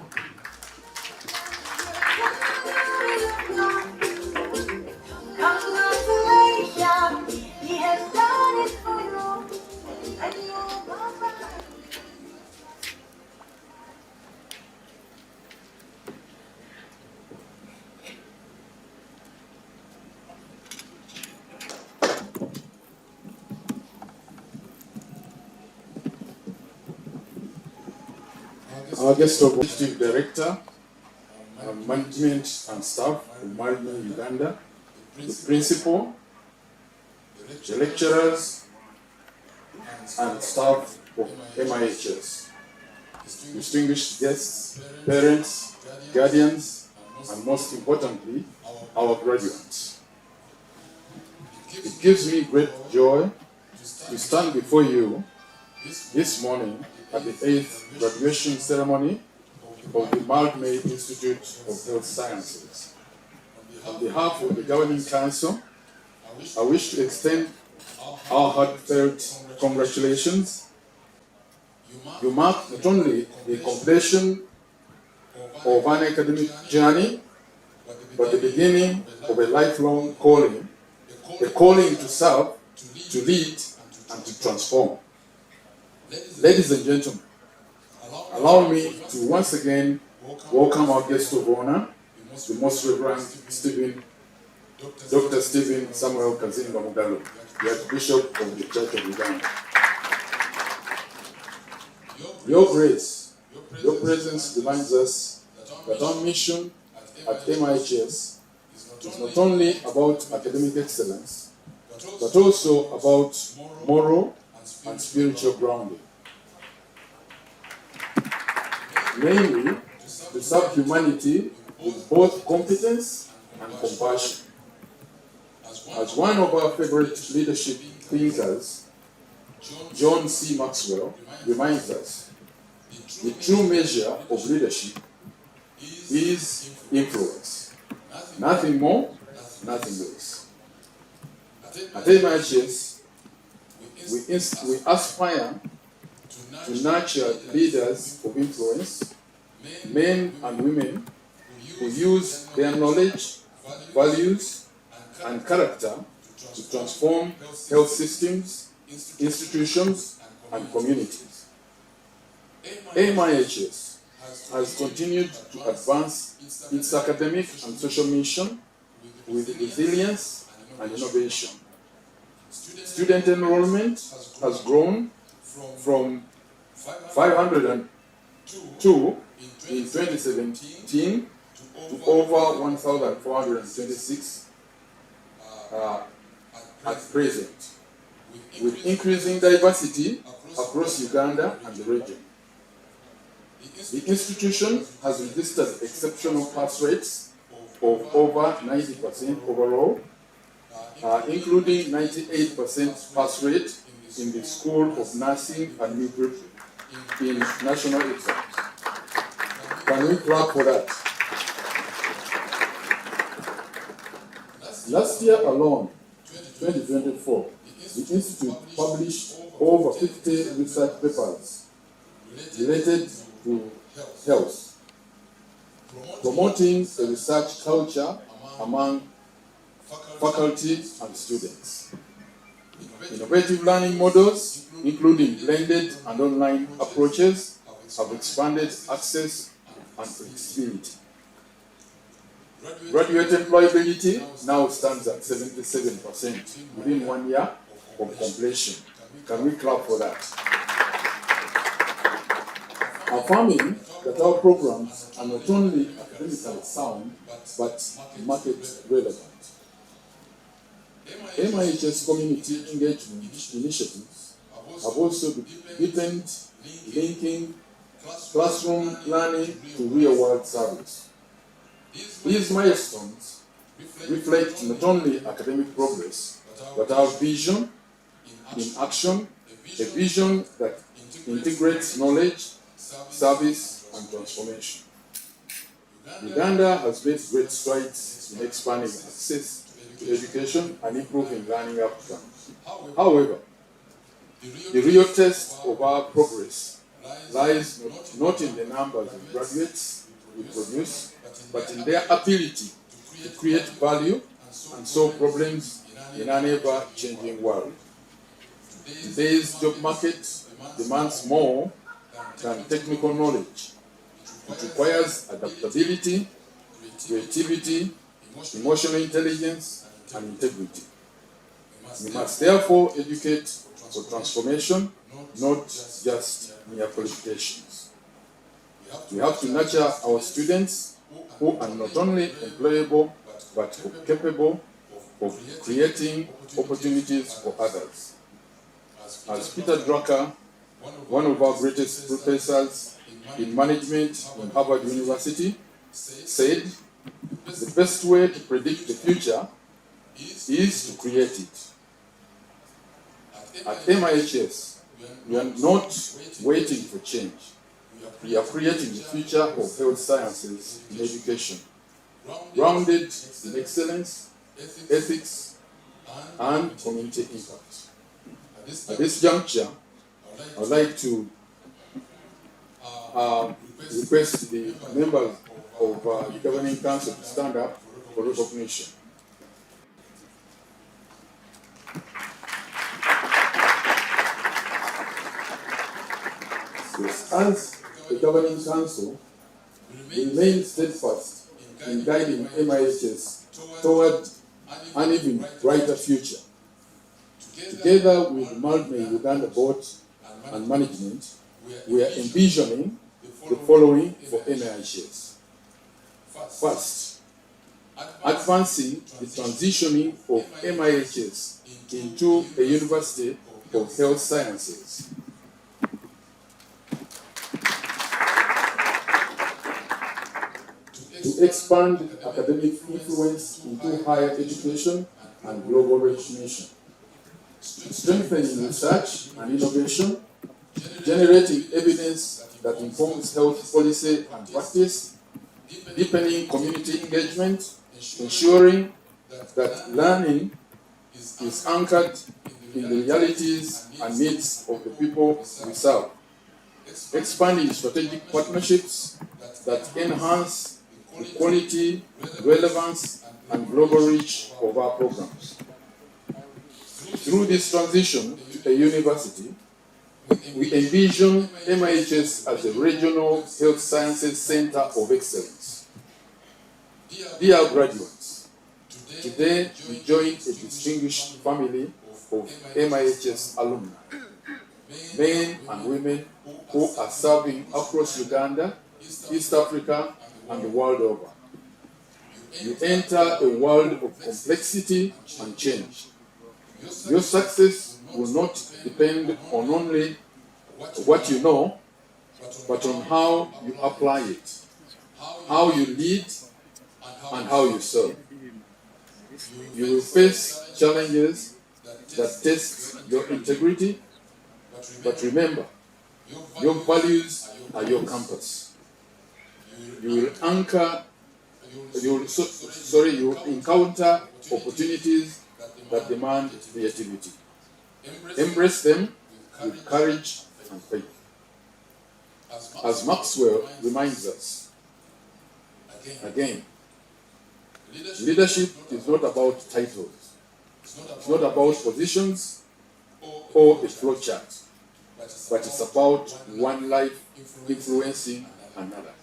S5: Our guest of Executive Director, Management and Staff of Mildmay, Uganda, the Principal, the lecturers, and staff of MIHS, distinguished guests, parents, guardians, and most importantly, our graduates. It gives me great joy to stand before you this morning at the 8th graduation ceremony of the Mildmay Institute of Health Sciences. On behalf of the Governing Council, I wish to extend our heartfelt congratulations. You mark not only the completion of an academic journey, but the beginning of a lifelong calling, a calling to serve, to lead, and to transform. Ladies and gentlemen, allow me to once again welcome our guest of honor, the Most Reverend Dr. Stephen Samuel Kazinga Mugalo, the Archbishop of the Church of Uganda. Your grace, your presence reminds us that our mission at MIHS is not only about academic excellence, but also about moral and spiritual grounding. Namely, to serve humanity with both competence and compassion. As one of our favorite leadership thinkers, John C. Maxwell, reminds us, the true measure of leadership is influence. Nothing more, nothing less. At MIHS, we aspire to nurture leaders of influence, men and women who use their knowledge, values, and character to transform health systems, institutions, and communities. MIHS has continued to advance its academic and social mission with resilience and innovation. Student enrollment has grown from 502 in 2017 to over 1,426 at present, with increasing diversity across Uganda and the region. The institution has registered exceptional pass rates of over 90% overall, including 98% pass rate in the School of Nursing and Midwifery in national exams. Can we clap for that? Last year alone, 2024, the Institute published over 50 research papers related to health, promoting a research culture among faculty and students. Innovative learning models, including blended and online approaches, have expanded access and flexibility. Graduate employability now stands at 77% within 1 year of completion. Can we clap for that? Affirming that our programs are not only academically sound, but market relevant. MIHS community engagement initiatives have also deepened linking classroom learning to real-world service. These milestones reflect not only academic progress, but our vision in action, a vision that integrates knowledge, service, and transformation. Uganda has made great strides in expanding access to education and improving learning outcomes. However, the real test of our progress lies not in the numbers of graduates we produce, but in their ability to create value and solve problems in an ever-changing world. Today's job market demands more than technical knowledge. It requires adaptability, creativity, emotional intelligence, and integrity. We must therefore educate for transformation, not just mere qualifications. We have to nurture our students who are not only employable, but capable of creating opportunities for others. As Peter Drucker, one of our greatest professors in management in Harvard University, said, the best way to predict the future is to create it. At MIHS, we are not waiting for change. We are creating the future of health sciences in education, grounded in excellence, ethics, and community impact. At this juncture, I would like to request the members of the Governing Council to stand up for recognition. As the Governing Council, we remain steadfast in guiding MIHS toward an even brighter future. Together with Mildmay Uganda Board and Management, we are envisioning the following for MIHS. First, advancing the transitioning of MIHS into a University of Health Sciences. To expand academic influence into higher education and global recognition. Strengthening research and innovation, generating evidence that informs health policy and practice, deepening community engagement, ensuring that learning is anchored in the realities and needs of the people we serve, expanding strategic partnerships that enhance the quality, relevance, and global reach of our programs. Through this transition to a university, We envision MIHS as a regional health sciences center of excellence. Dear graduates, today we join a distinguished family of MIHS alumni, men and women who are serving across Uganda, East Africa, and the world over. You enter a world of complexity and change. Your success will not depend on only what you know, but on how you apply it, how you lead, and how you serve. You will face challenges that test your integrity, but remember, your values are your compass. You will encounter opportunities that demand creativity. Embrace them with courage and faith. As Maxwell reminds us, again, leadership is not about titles. It's not about positions or a flowchart, but it's about one life influencing another.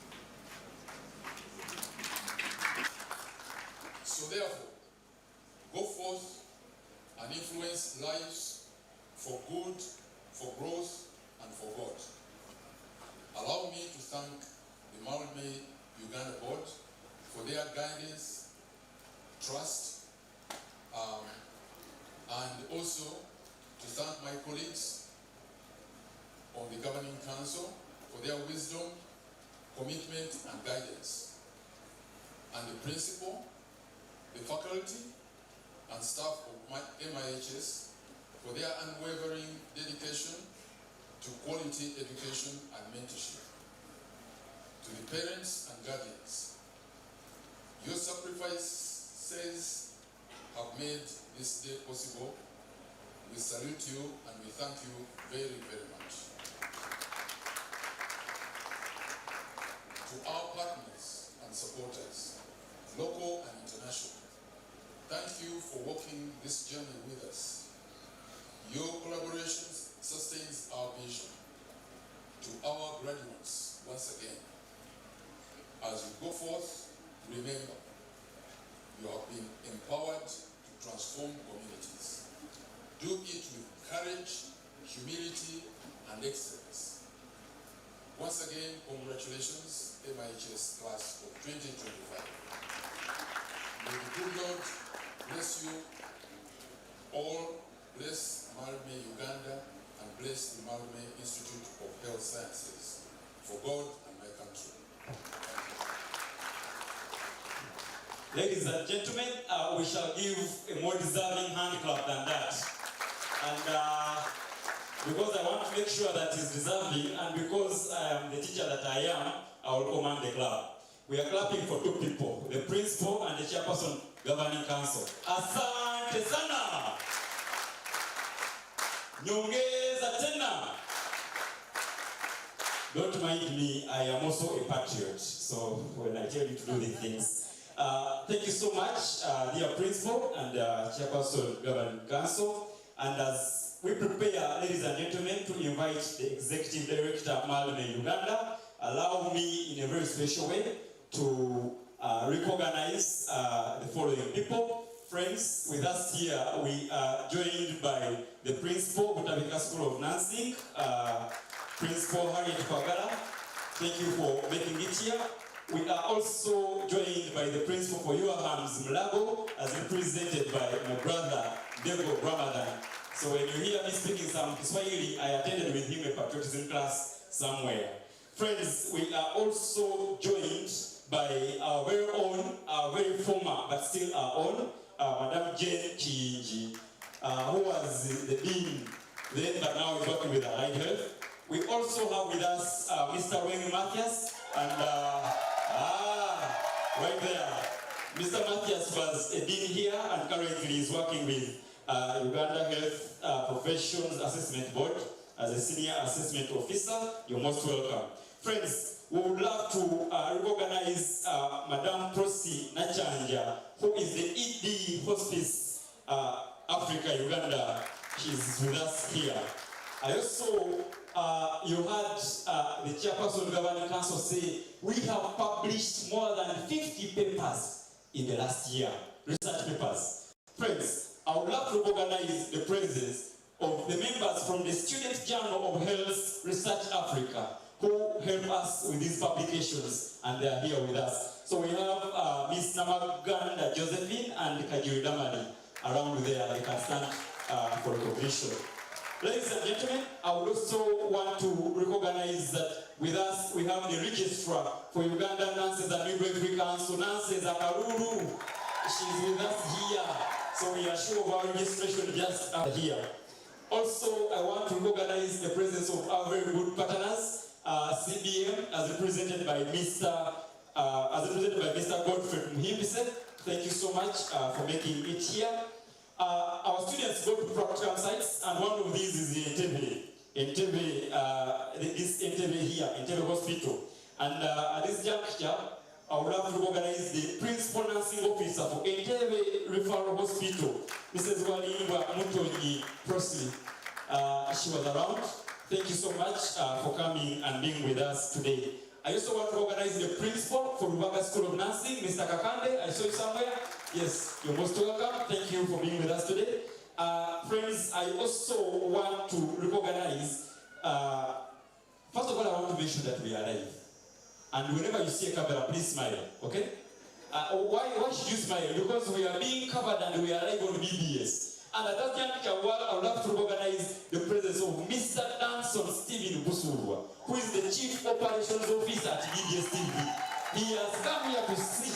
S6: So therefore, go forth and influence lives for good, for growth, and for God. Allow me to thank the Mildmay Uganda Board for their guidance, trust, and also to thank my colleagues on the Governing Council for their wisdom, commitment, and guidance, and the principal, the faculty, and staff of my MIHS for their unwavering dedication to quality education and mentorship. To the parents and guardians, your sacrifices have made this day possible. We salute you and we thank you very, very much. To our partners and supporters, local and international, thank you for walking this journey with us. Your collaboration sustains our vision. To our graduates, once again, as you go forth, remember, you have been empowered to transform communities. Do it with courage, humility, and excellence. Once again, congratulations, MIHS class of 2025. May the good Lord bless you all, bless Mildmay Uganda, and bless the Mildmay Institute of Health Sciences, for God and my country.
S7: Ladies and gentlemen, we shall give a more deserving hand clap than that. And because I want to make sure that he's deserving, and because I am the teacher that I am, I will command the clap. We are clapping for two people, the principal and the chairperson governing council. Asante sana! Nyongeza tena! Don't mind me, I am also a patriot. So when I tell you to do these things, thank you so much, dear principal and chairperson governing council. And as we prepare, ladies and gentlemen, to invite the executive director Mildmay Uganda, allow me in a very special way to recognize the following people. Friends, with us here, we are joined by the principal, Butabika School of Nursing, Principal Harriet Pagala. Thank you for making it here. We are also joined by the principal for Your Hands Mlago, as represented by my brother, Dego Ramadan. So when you hear me speaking some Kiswahili, I attended with him a patriotism class somewhere. Friends, we are also joined by our very own, our very former, but still our own, Madam Jane Kiinji, who was the dean then, but now is working with Allied Health. We also have with us Mr. Wayne Mathias, and right there, Mr. Mathias was a dean here and currently is working with Uganda Health Professions Assessment Board as a senior assessment officer. You're most welcome. Friends, we would love to recognize Madame Prosi Nachanja, who is the ED Hospice Africa Uganda. She's with us here. I also you heard the chairperson of the Governing Council say we have published more than 50 papers in the last year, research papers. Friends, I would love to recognize the presence of the members from the Student Journal of Health Research Africa who help us with these publications, and they are here with us. So we have Ms. Namaganda Josephine and Kajiri Damani around there. They can stand for recognition. Ladies and gentlemen, I would also want to recognize that with us we have the registrar for Uganda Nurses and Midwifery Council, Nancy Zakaruru. She's with us here, so we are sure of our registration just here. Also, I want to recognize the presence of our very good partners, CBM, as represented by Mr. Godfrey Muhimbise. Thank you so much for making it here. Our students go to practical sites, and one of these is in Entebbe, this Entebbe here, Entebbe Hospital. And at this juncture, I would love to recognize the Principal Nursing Officer for Entebbe Referral Hospital, Mrs. Waliwa Mutonyi Presley. She was around. Thank you so much for coming and being with us today. I also want to recognize the principal for Rubaga School of Nursing, Mr. Kakande. I saw you somewhere. Yes, you're most welcome. Thank you for being with us today. Friends, I also want to recognize, first of all, I want to make sure that we are alive. And whenever you see a camera, please smile, okay? Why should you smile? Because we are being covered and we are live on BBS. And at that juncture, I would like to recognize the presence of Mr. Danson Stephen Busurwa, who is the Chief Operations Officer at BBS TV. He has come here to see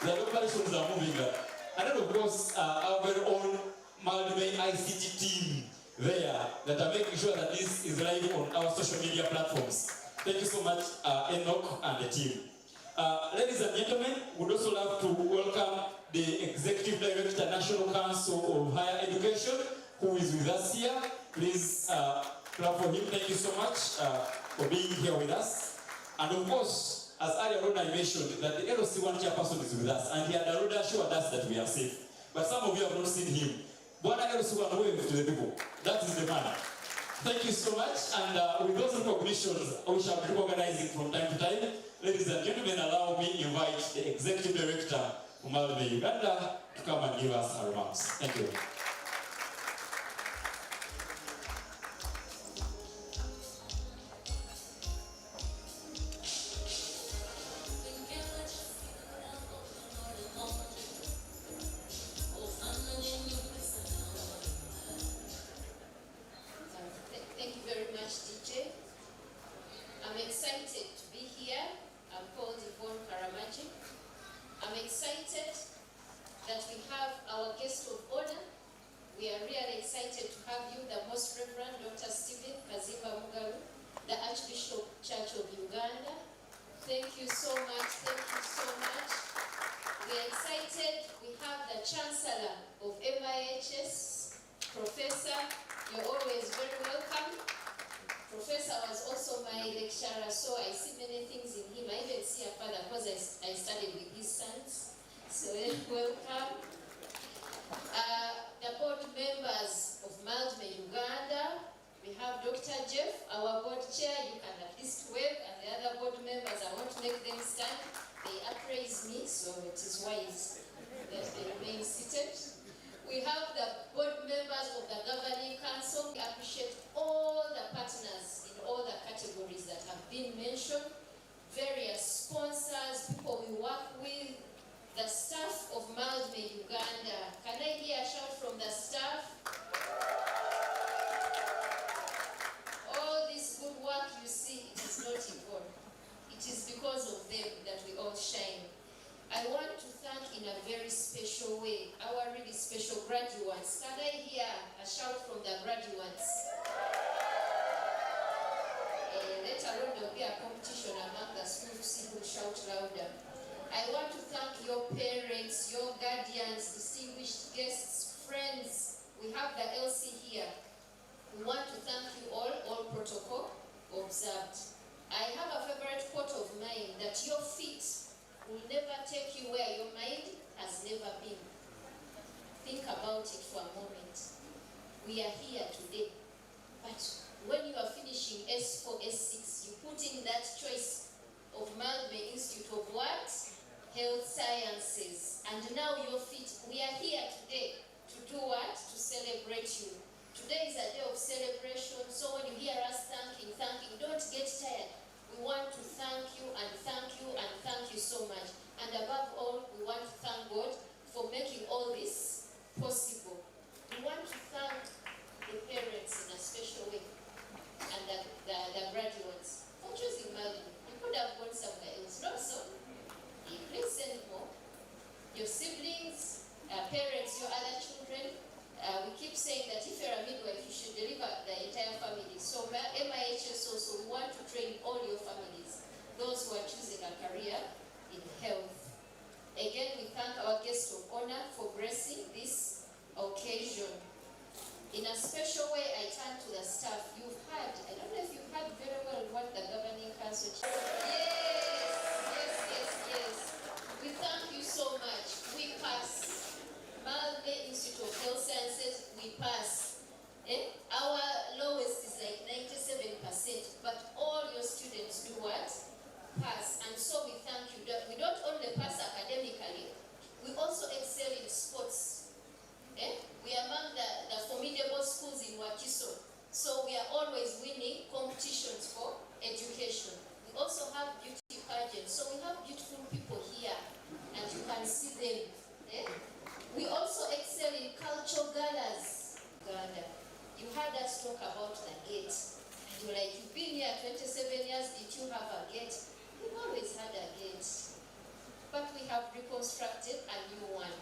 S7: that operations are moving up. And then of course, our very own Mildmay ICT team there that are making sure that this is live on our social media platforms. Thank you so much, Enoch and the team. Ladies and gentlemen, we'd also love to welcome the Executive Director, National Council of Higher Education, who is with us here. Please clap for him. Thank you so much for being here with us. And of course, as earlier on I mentioned, that the LOC1 chairperson is with us, and he had already assured us that we are safe. But some of you have not seen him. Bwana LOC1 wave to the people. That is the man. Thank you so much, and with those recognitions, we shall be recognizing from time to time. Ladies and gentlemen, allow me to invite the Executive Director of Mildmay, Uganda, to come and give us our remarks. Thank you.
S8: Thank you very much, DJ. I'm excited to be here. I'm called Yvonne Karamaji. I'm excited that we have our guest of honor. We are really excited to have you, the Most Reverend Dr. Stephen Kazimba Mugalu, the Archbishop Church of Uganda. Thank you so much. Thank you so much. We are excited. We have the Chancellor of MIHS, Professor. You're always very welcome. Professor was also my lecturer, so I see many things in him. I even see a father because I studied with his sons. So welcome. The board members of Mildmay Uganda. We have Dr. Jeff, our board chair. You can at least wave, and the other board members, I want to make them stand. They appraise me, so it is wise that they remain seated. We have the board members of the Governing Council. We appreciate all the partners in all the categories that have been mentioned, various sponsors, people we work with, the staff of Mildmay Uganda. Can I hear a shout from the staff? All this good work you see, it is not Yvonne. It is because of them that we all shine. I want to thank in a very special way our really special graduates. Can I hear a shout from the graduates? Later on there will be a competition among the schools to see who shout louder. I want to thank your parents, your guardians, distinguished guests, friends. We have the LC here. We want to thank you all protocol observed. I have a favorite quote of mine that your feet will never take you where your mind has never been. Think about it for a moment. We are here today, but when you are finishing S4, S6, you put in that choice of Mildmay Institute of what? Health Sciences. And now you're fit. We are here today to do what? To celebrate you. Today is a day of celebration, so when you hear us thanking, don't get tired. We want to thank you and thank you and thank you so much. And above all, we want to thank God for making all this possible. We want to thank the parents in a special way and the graduates for choosing Mildmay. You could have gone somewhere else, not so. Please send more. Your siblings, parents, your other children. We keep saying that if you're a midwife, you should deliver the entire family. So MIHS also, we want to train all your families, those who are choosing a career in health. Again, we thank our guest of honor for gracing this occasion. In a special way, I turn to the staff. You've heard, I don't know if you've heard very well what the governing council. Yes. We thank you so much. We pass. Mildmay Institute of Health Sciences, we pass. Our lowest is like 97%, but all your students do what? Pass. And so we thank you. We don't only pass academically, we also excel in sports. We are among the formidable schools in Wakiso. So we are always winning competitions for education. We also have beauty pageants. So we have beautiful people here, and you can see them. We also excel in cultural galas. Uganda. You heard us talk about the gate. And you're like, you've been here 27 years, did you have a gate? We've always had a gate. But we have reconstructed a new one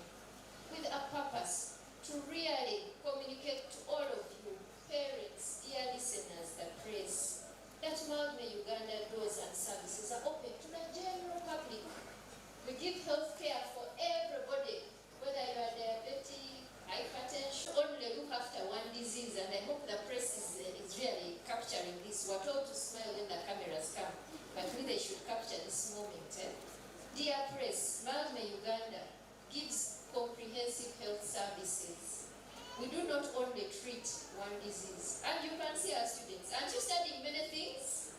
S8: with a purpose to really communicate to all of you, parents, dear listeners, the press, that Mildmay Uganda doors and services are open to the general public. We give health care for everybody, whether you are diabetic, hypertension, only look after one disease, and I hope the press is really capturing this. We're told to smile when the cameras come, but they should capture this moment. Dear press, Mildmay Uganda gives comprehensive health services. We do not only treat one disease. And you can see our students. Aren't you studying many things?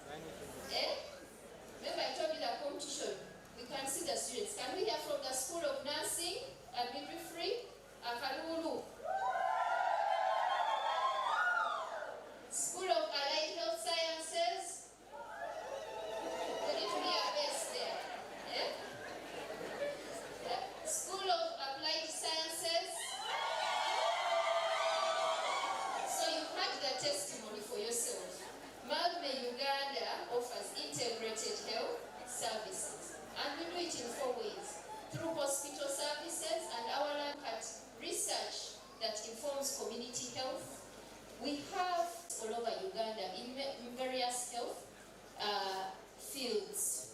S8: Remember I told you the competition. We can see the students. Can we hear from the School of Nursing and Midwifery? Akalulu. School of Allied Health Sciences. We need to be our best there. School of Applied Sciences. So you heard the testimony for yourself. Mildmay Uganda offers integrated health services. And we do it in 4 ways. Through hospital services and our look at research that informs community health. We have all over Uganda in various health fields.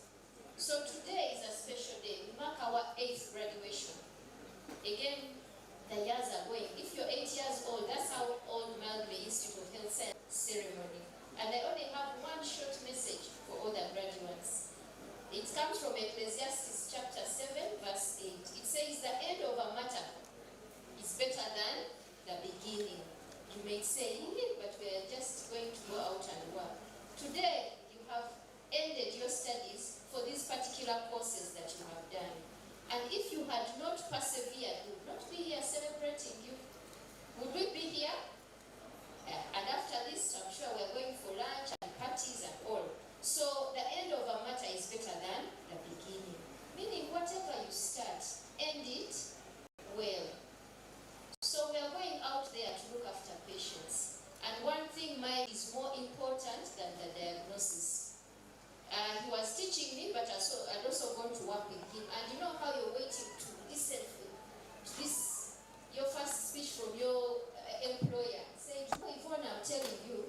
S8: So today is a special day. We mark our 8th graduation. Again, the years are going. If you're 8 years old, that's how old Mildmay Institute of Health Science ceremony. And I only have one short message for all the graduates. It comes from Ecclesiastes chapter 7, verse 8. It says, the end of a matter is better than the beginning. You may say, but we are just going to go out and work. Today, you have ended your studies for these particular courses that you have done. And if you had not persevered, we would not be here celebrating you. Would we be here? And after this, I'm sure we're going for lunch and parties and all. So the end of a matter is better than the beginning. Meaning whatever you start, end it well. So we are going out there to look after patients. And one thing is more important than the diagnosis. He was teaching me, but I'd also gone to work with him. And you know how you're waiting to listen to this, your first speech from your employer. Say, Yvonne, I'm telling you,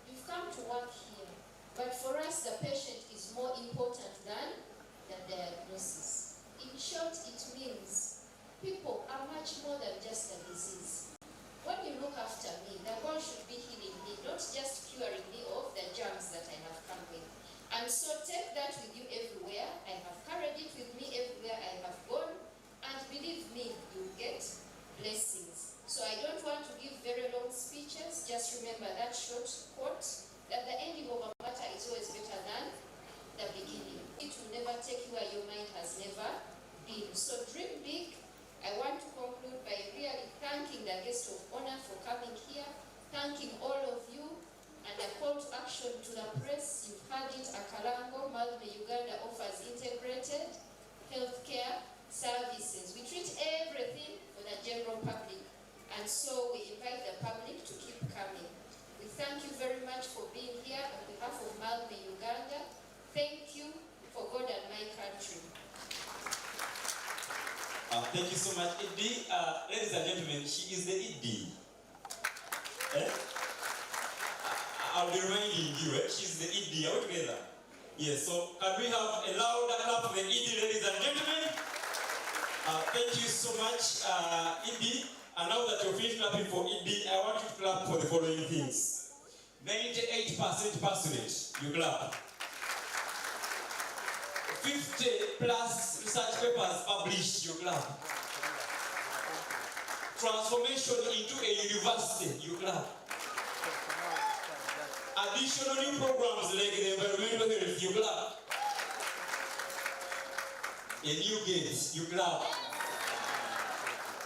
S8: you've come to work here. But for us, the patient is more important than the diagnosis. In short, it means people are much more than just a disease. When you look after me, the goal should be healing me, not just curing me of the germs that I have come with. And so take that with you everywhere. I have carried it with me everywhere I have gone. And believe me, you get blessings. So I don't want to give very long speeches. Just remember that short quote. guest of honor for coming here, thanking all of you, and a call to action to the press. You've heard it, Akalango, Mildmay, Uganda offers integrated healthcare services. We treat everything for the general public, and so we invite the public to keep coming. We thank you very much for being here on behalf of Mildmay, Uganda. Thank you for God and my country.
S7: Thank you so much, Idi. Ladies and gentlemen, she is the Idi. I'll be reminding you, she's the Idi. Are we together? Yes, so can we have a louder clap for the Idi, ladies and gentlemen? Thank you so much, Idi. And now that you're finished clapping for Idi, I want you to clap for the following things. 98% passionate, you clap. 50 plus research papers published, you clap. Transformation into a university, you clap. Additional new programs like the environmental health, you clap. A new gate, you clap.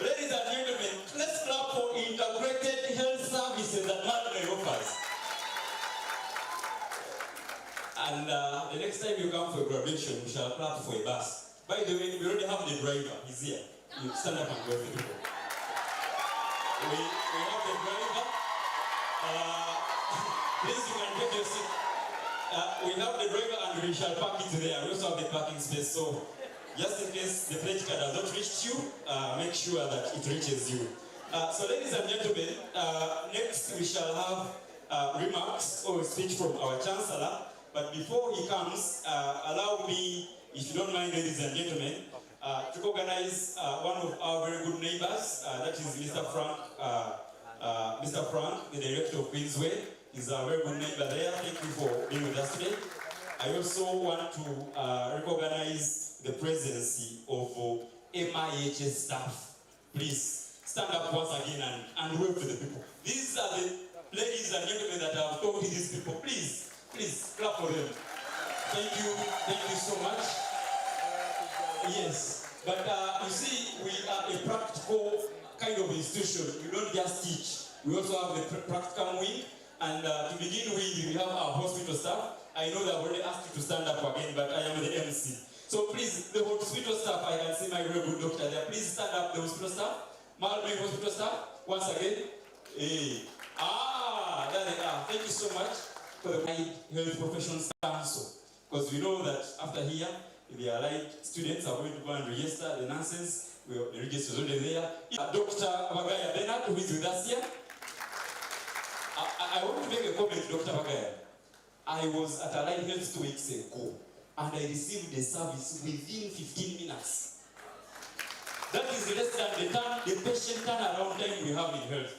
S7: Ladies and gentlemen, let's clap for integrated health services that Mildmay offers. And the next time you come for graduation, we shall clap for a bus. By the way, we already have the driver. He's here. You stand up and go with people. We have the driver. Please, you can take your seat. We have the driver and we shall park it there. We also have the parking space. So, just in case the pledge card has not reached you, make sure that it reaches you. So, ladies and gentlemen, next we shall have remarks or a speech from our Chancellor. But before he comes, allow me, if you don't mind, ladies and gentlemen, to organize one of our very good neighbors, that is Mr. Frank, the director of Queensway. He's a very good neighbor there. Thank you for being with us today. I also want to recognize the presidency of MIHS staff. Please stand up once again and wave to the people. These are the ladies and gentlemen that have talked to these people. Please clap for them. Thank you so much. Yes, but you see, we are a practical kind of institution. We don't just teach. We also have the practical wing. And to begin with, we have our hospital staff. I know that I've already asked you to stand up again, but I am the MC. So please, the hospital staff, I can see my very good doctor there. Please stand up, the hospital staff. Mildmay hospital staff, once again. Hey. There they are. Thank you so much for the Health Professions Council. Because we know that after here, the allied students are going to go and register the nurses. The register is already there. Dr. Bagaya Bernard, who is with us here. I want to make a comment, Dr. Bagaya. I was at Allied Health 2 weeks ago, and I received the service within 15 minutes. That is less than the patient turnaround time we have in health.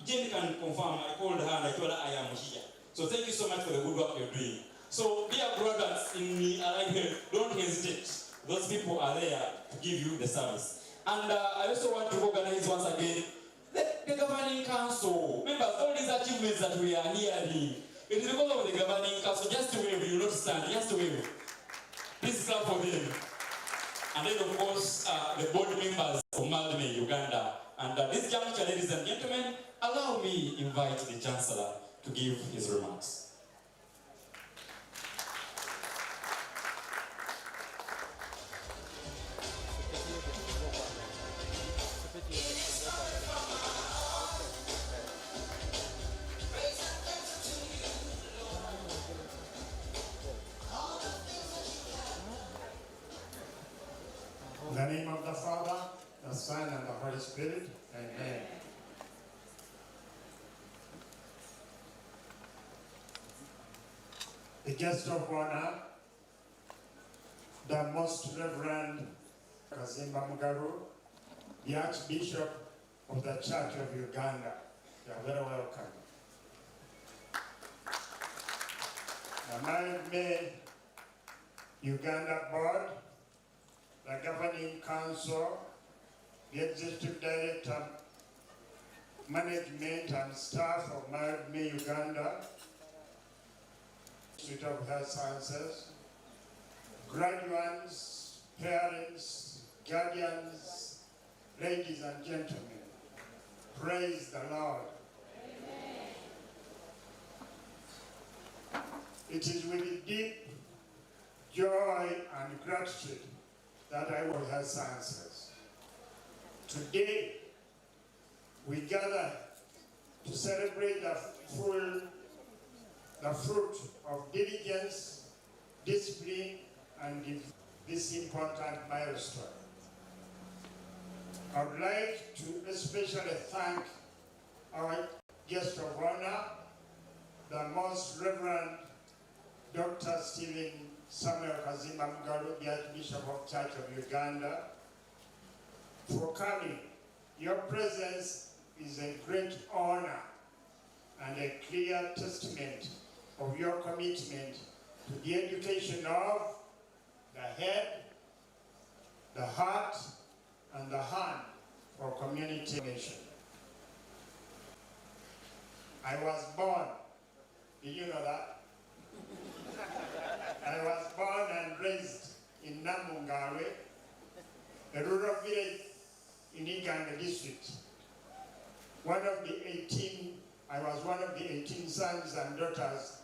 S7: Jenny can confirm. I called her and I told her I am here. So thank you so much for the good work you're doing. So dear brothers in the Allied Health, don't hesitate. Those people are there to give you the service. And I also want to organize once again the governing council. Members, all these achievements that we are hearing, it is because of the governing council. Just to wave, you will not stand. Just to wave. Please clap for them. And then, of course, the board members of Mildmay, Uganda. And at this juncture, ladies and gentlemen, allow me to invite the Chancellor to give his remarks.
S4: In the name of the Father, the Son, and the Holy Spirit, amen. The guest of honor, the Most Reverend Kazimba Mugaru, the Archbishop of the Church of Uganda. You are very welcome. The Mildmay Uganda Board, the Governing Council, the Executive Director, Management and Staff of Mildmay Uganda, Institute of Health Sciences, graduates, parents, guardians, ladies and gentlemen, Praise the Lord. Amen. It is with deep joy and gratitude that I will have answers. Today, we gather to celebrate the fruit of diligence, discipline, and this important milestone. I would like to especially thank our guest of honor, the Most Reverend Dr. Stephen Samuel Kazimba Mugalu, the Archbishop of Church of Uganda, for coming. Your presence is a great honor and a clear testament of your commitment to the education of the head, the heart, and the hand for community nation. I was born, did you know that? I was born and raised in Namungawe, a rural village in Iganga district. I was one of the 18 sons and daughters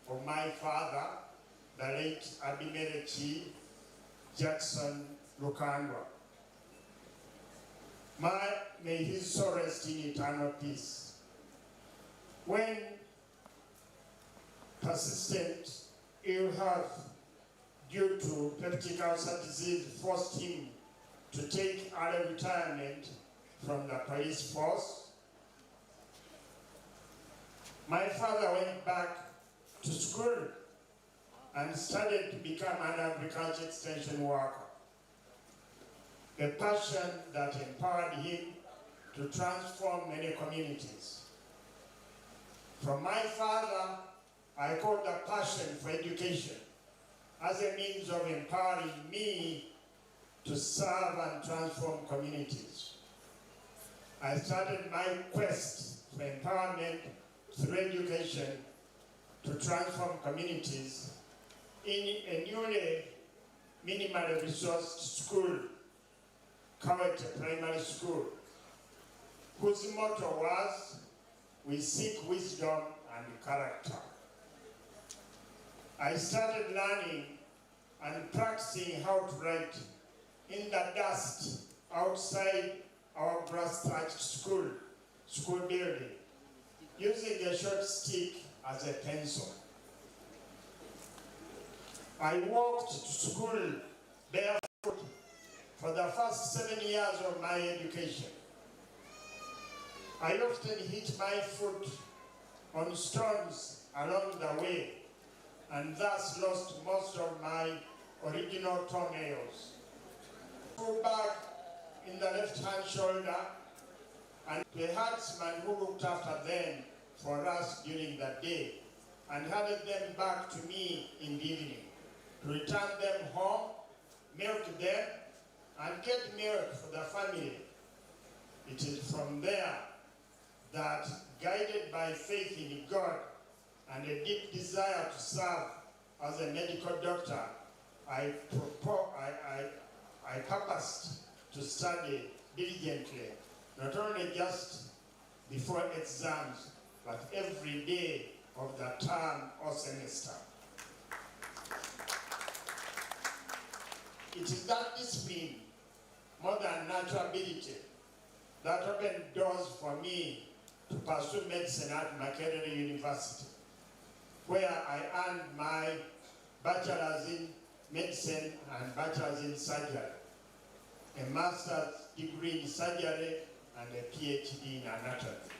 S4: of my father, the late Abimelech Jackson Lukandwa. May his soul rest in eternal peace. When persistent ill health due to peptic ulcer disease forced him to take early retirement from the police force, my father went back to school and started to become an agriculture extension worker, a passion that empowered him to transform many communities. From my father, I caught the passion for education as a means of empowering me to serve and transform communities. I started my quest for empowerment through education to transform communities in a newly minimally resourced school, Kawete Primary School, whose motto was, "We seek wisdom and character." I started learning and practicing how to write in the dust outside our grass-thatched school building, using a short stick as a pencil. I walked to school barefoot for the first 7 years of my education. I often hit my foot on stones along the way and thus lost most of my original toenails. Full back in the left-hand shoulder, and the herdsman who looked after them for us during the day and handed them back to me in the evening to return them home, milk them, and get milk for the family. It is from there that, guided by faith in God and a deep desire to serve as a medical doctor, I purposed to study diligently, not only just before exams, but every day of the term or semester. It is that discipline, more than natural ability, that opened doors for me to pursue medicine at Makerere University, where I earned my bachelor's in medicine and bachelor's in surgery, a master's degree in surgery, and a PhD in anatomy.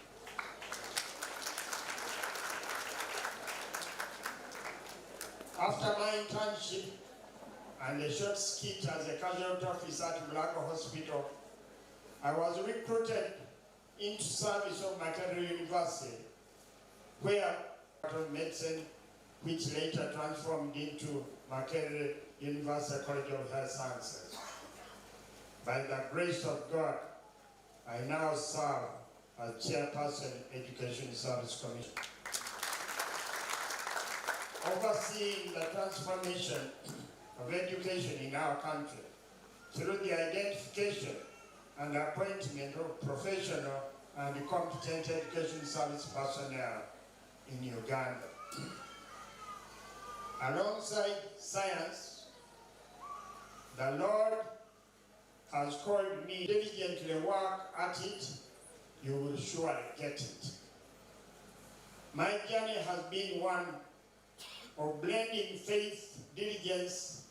S4: After my internship and a short stint as a casualty officer at Mulago Hospital, I was recruited into service of Makerere University, where I taught medicine, which later transformed into Makerere University College of Health Sciences. By the grace of God, I now serve as chairperson Education Service Commission, overseeing the transformation of education in our country through the identification and appointment of professional and competent education service personnel in Uganda. Alongside science, the Lord has called me to diligently work at it. You will surely get it. My journey has been one of blending faith, diligence,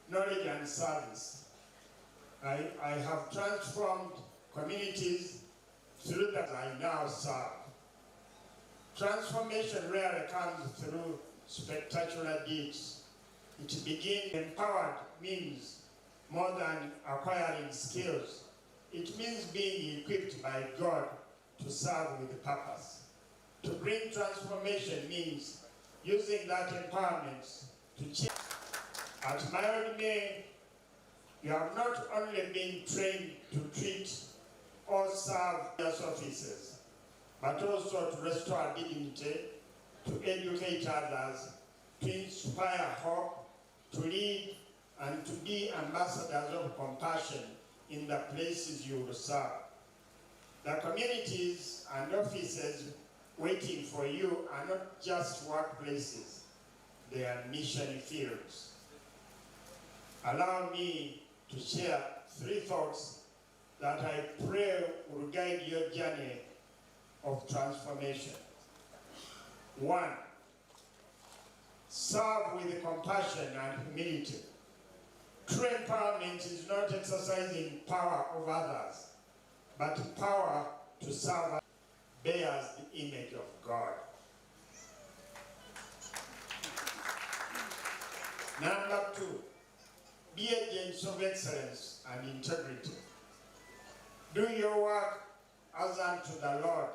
S4: knowledge, and service. I have transformed communities through that I now serve. Transformation rarely comes through spectacular deeds. It begins empowered means more than acquiring skills. It means being equipped by God to serve with purpose. To bring transformation means using that empowerment to change. At Mildmay, you have not only been trained to treat or serve as officers, but also to restore dignity, to educate others, to inspire hope, to lead, and to be ambassadors of compassion in the places you will serve. The communities and offices waiting for you are not just workplaces, they are mission fields. Allow me to share 3 thoughts that I pray will guide your journey of transformation. 1, serve with compassion and humility. True empowerment is not exercising power over others, but power to serve bears the image of God. Number 2, be agents of excellence and integrity. Do your work as unto the Lord.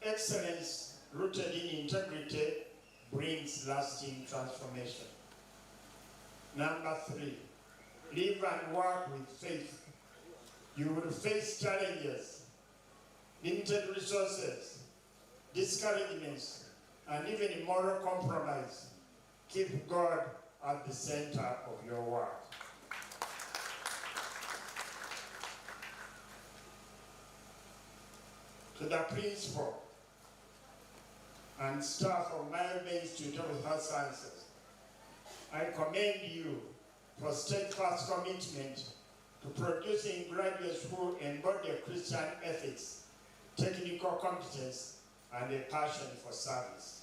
S4: Excellence rooted in integrity brings lasting transformation. Number 3, live and work with faith. You will face challenges, limited resources, discouragements, and even moral compromise. Keep God at the center of your work. To the principal and staff of Mildmay Institute of Health Sciences, I commend you for steadfast commitment to producing graduates who embody Christian ethics, technical competence, and a passion for service.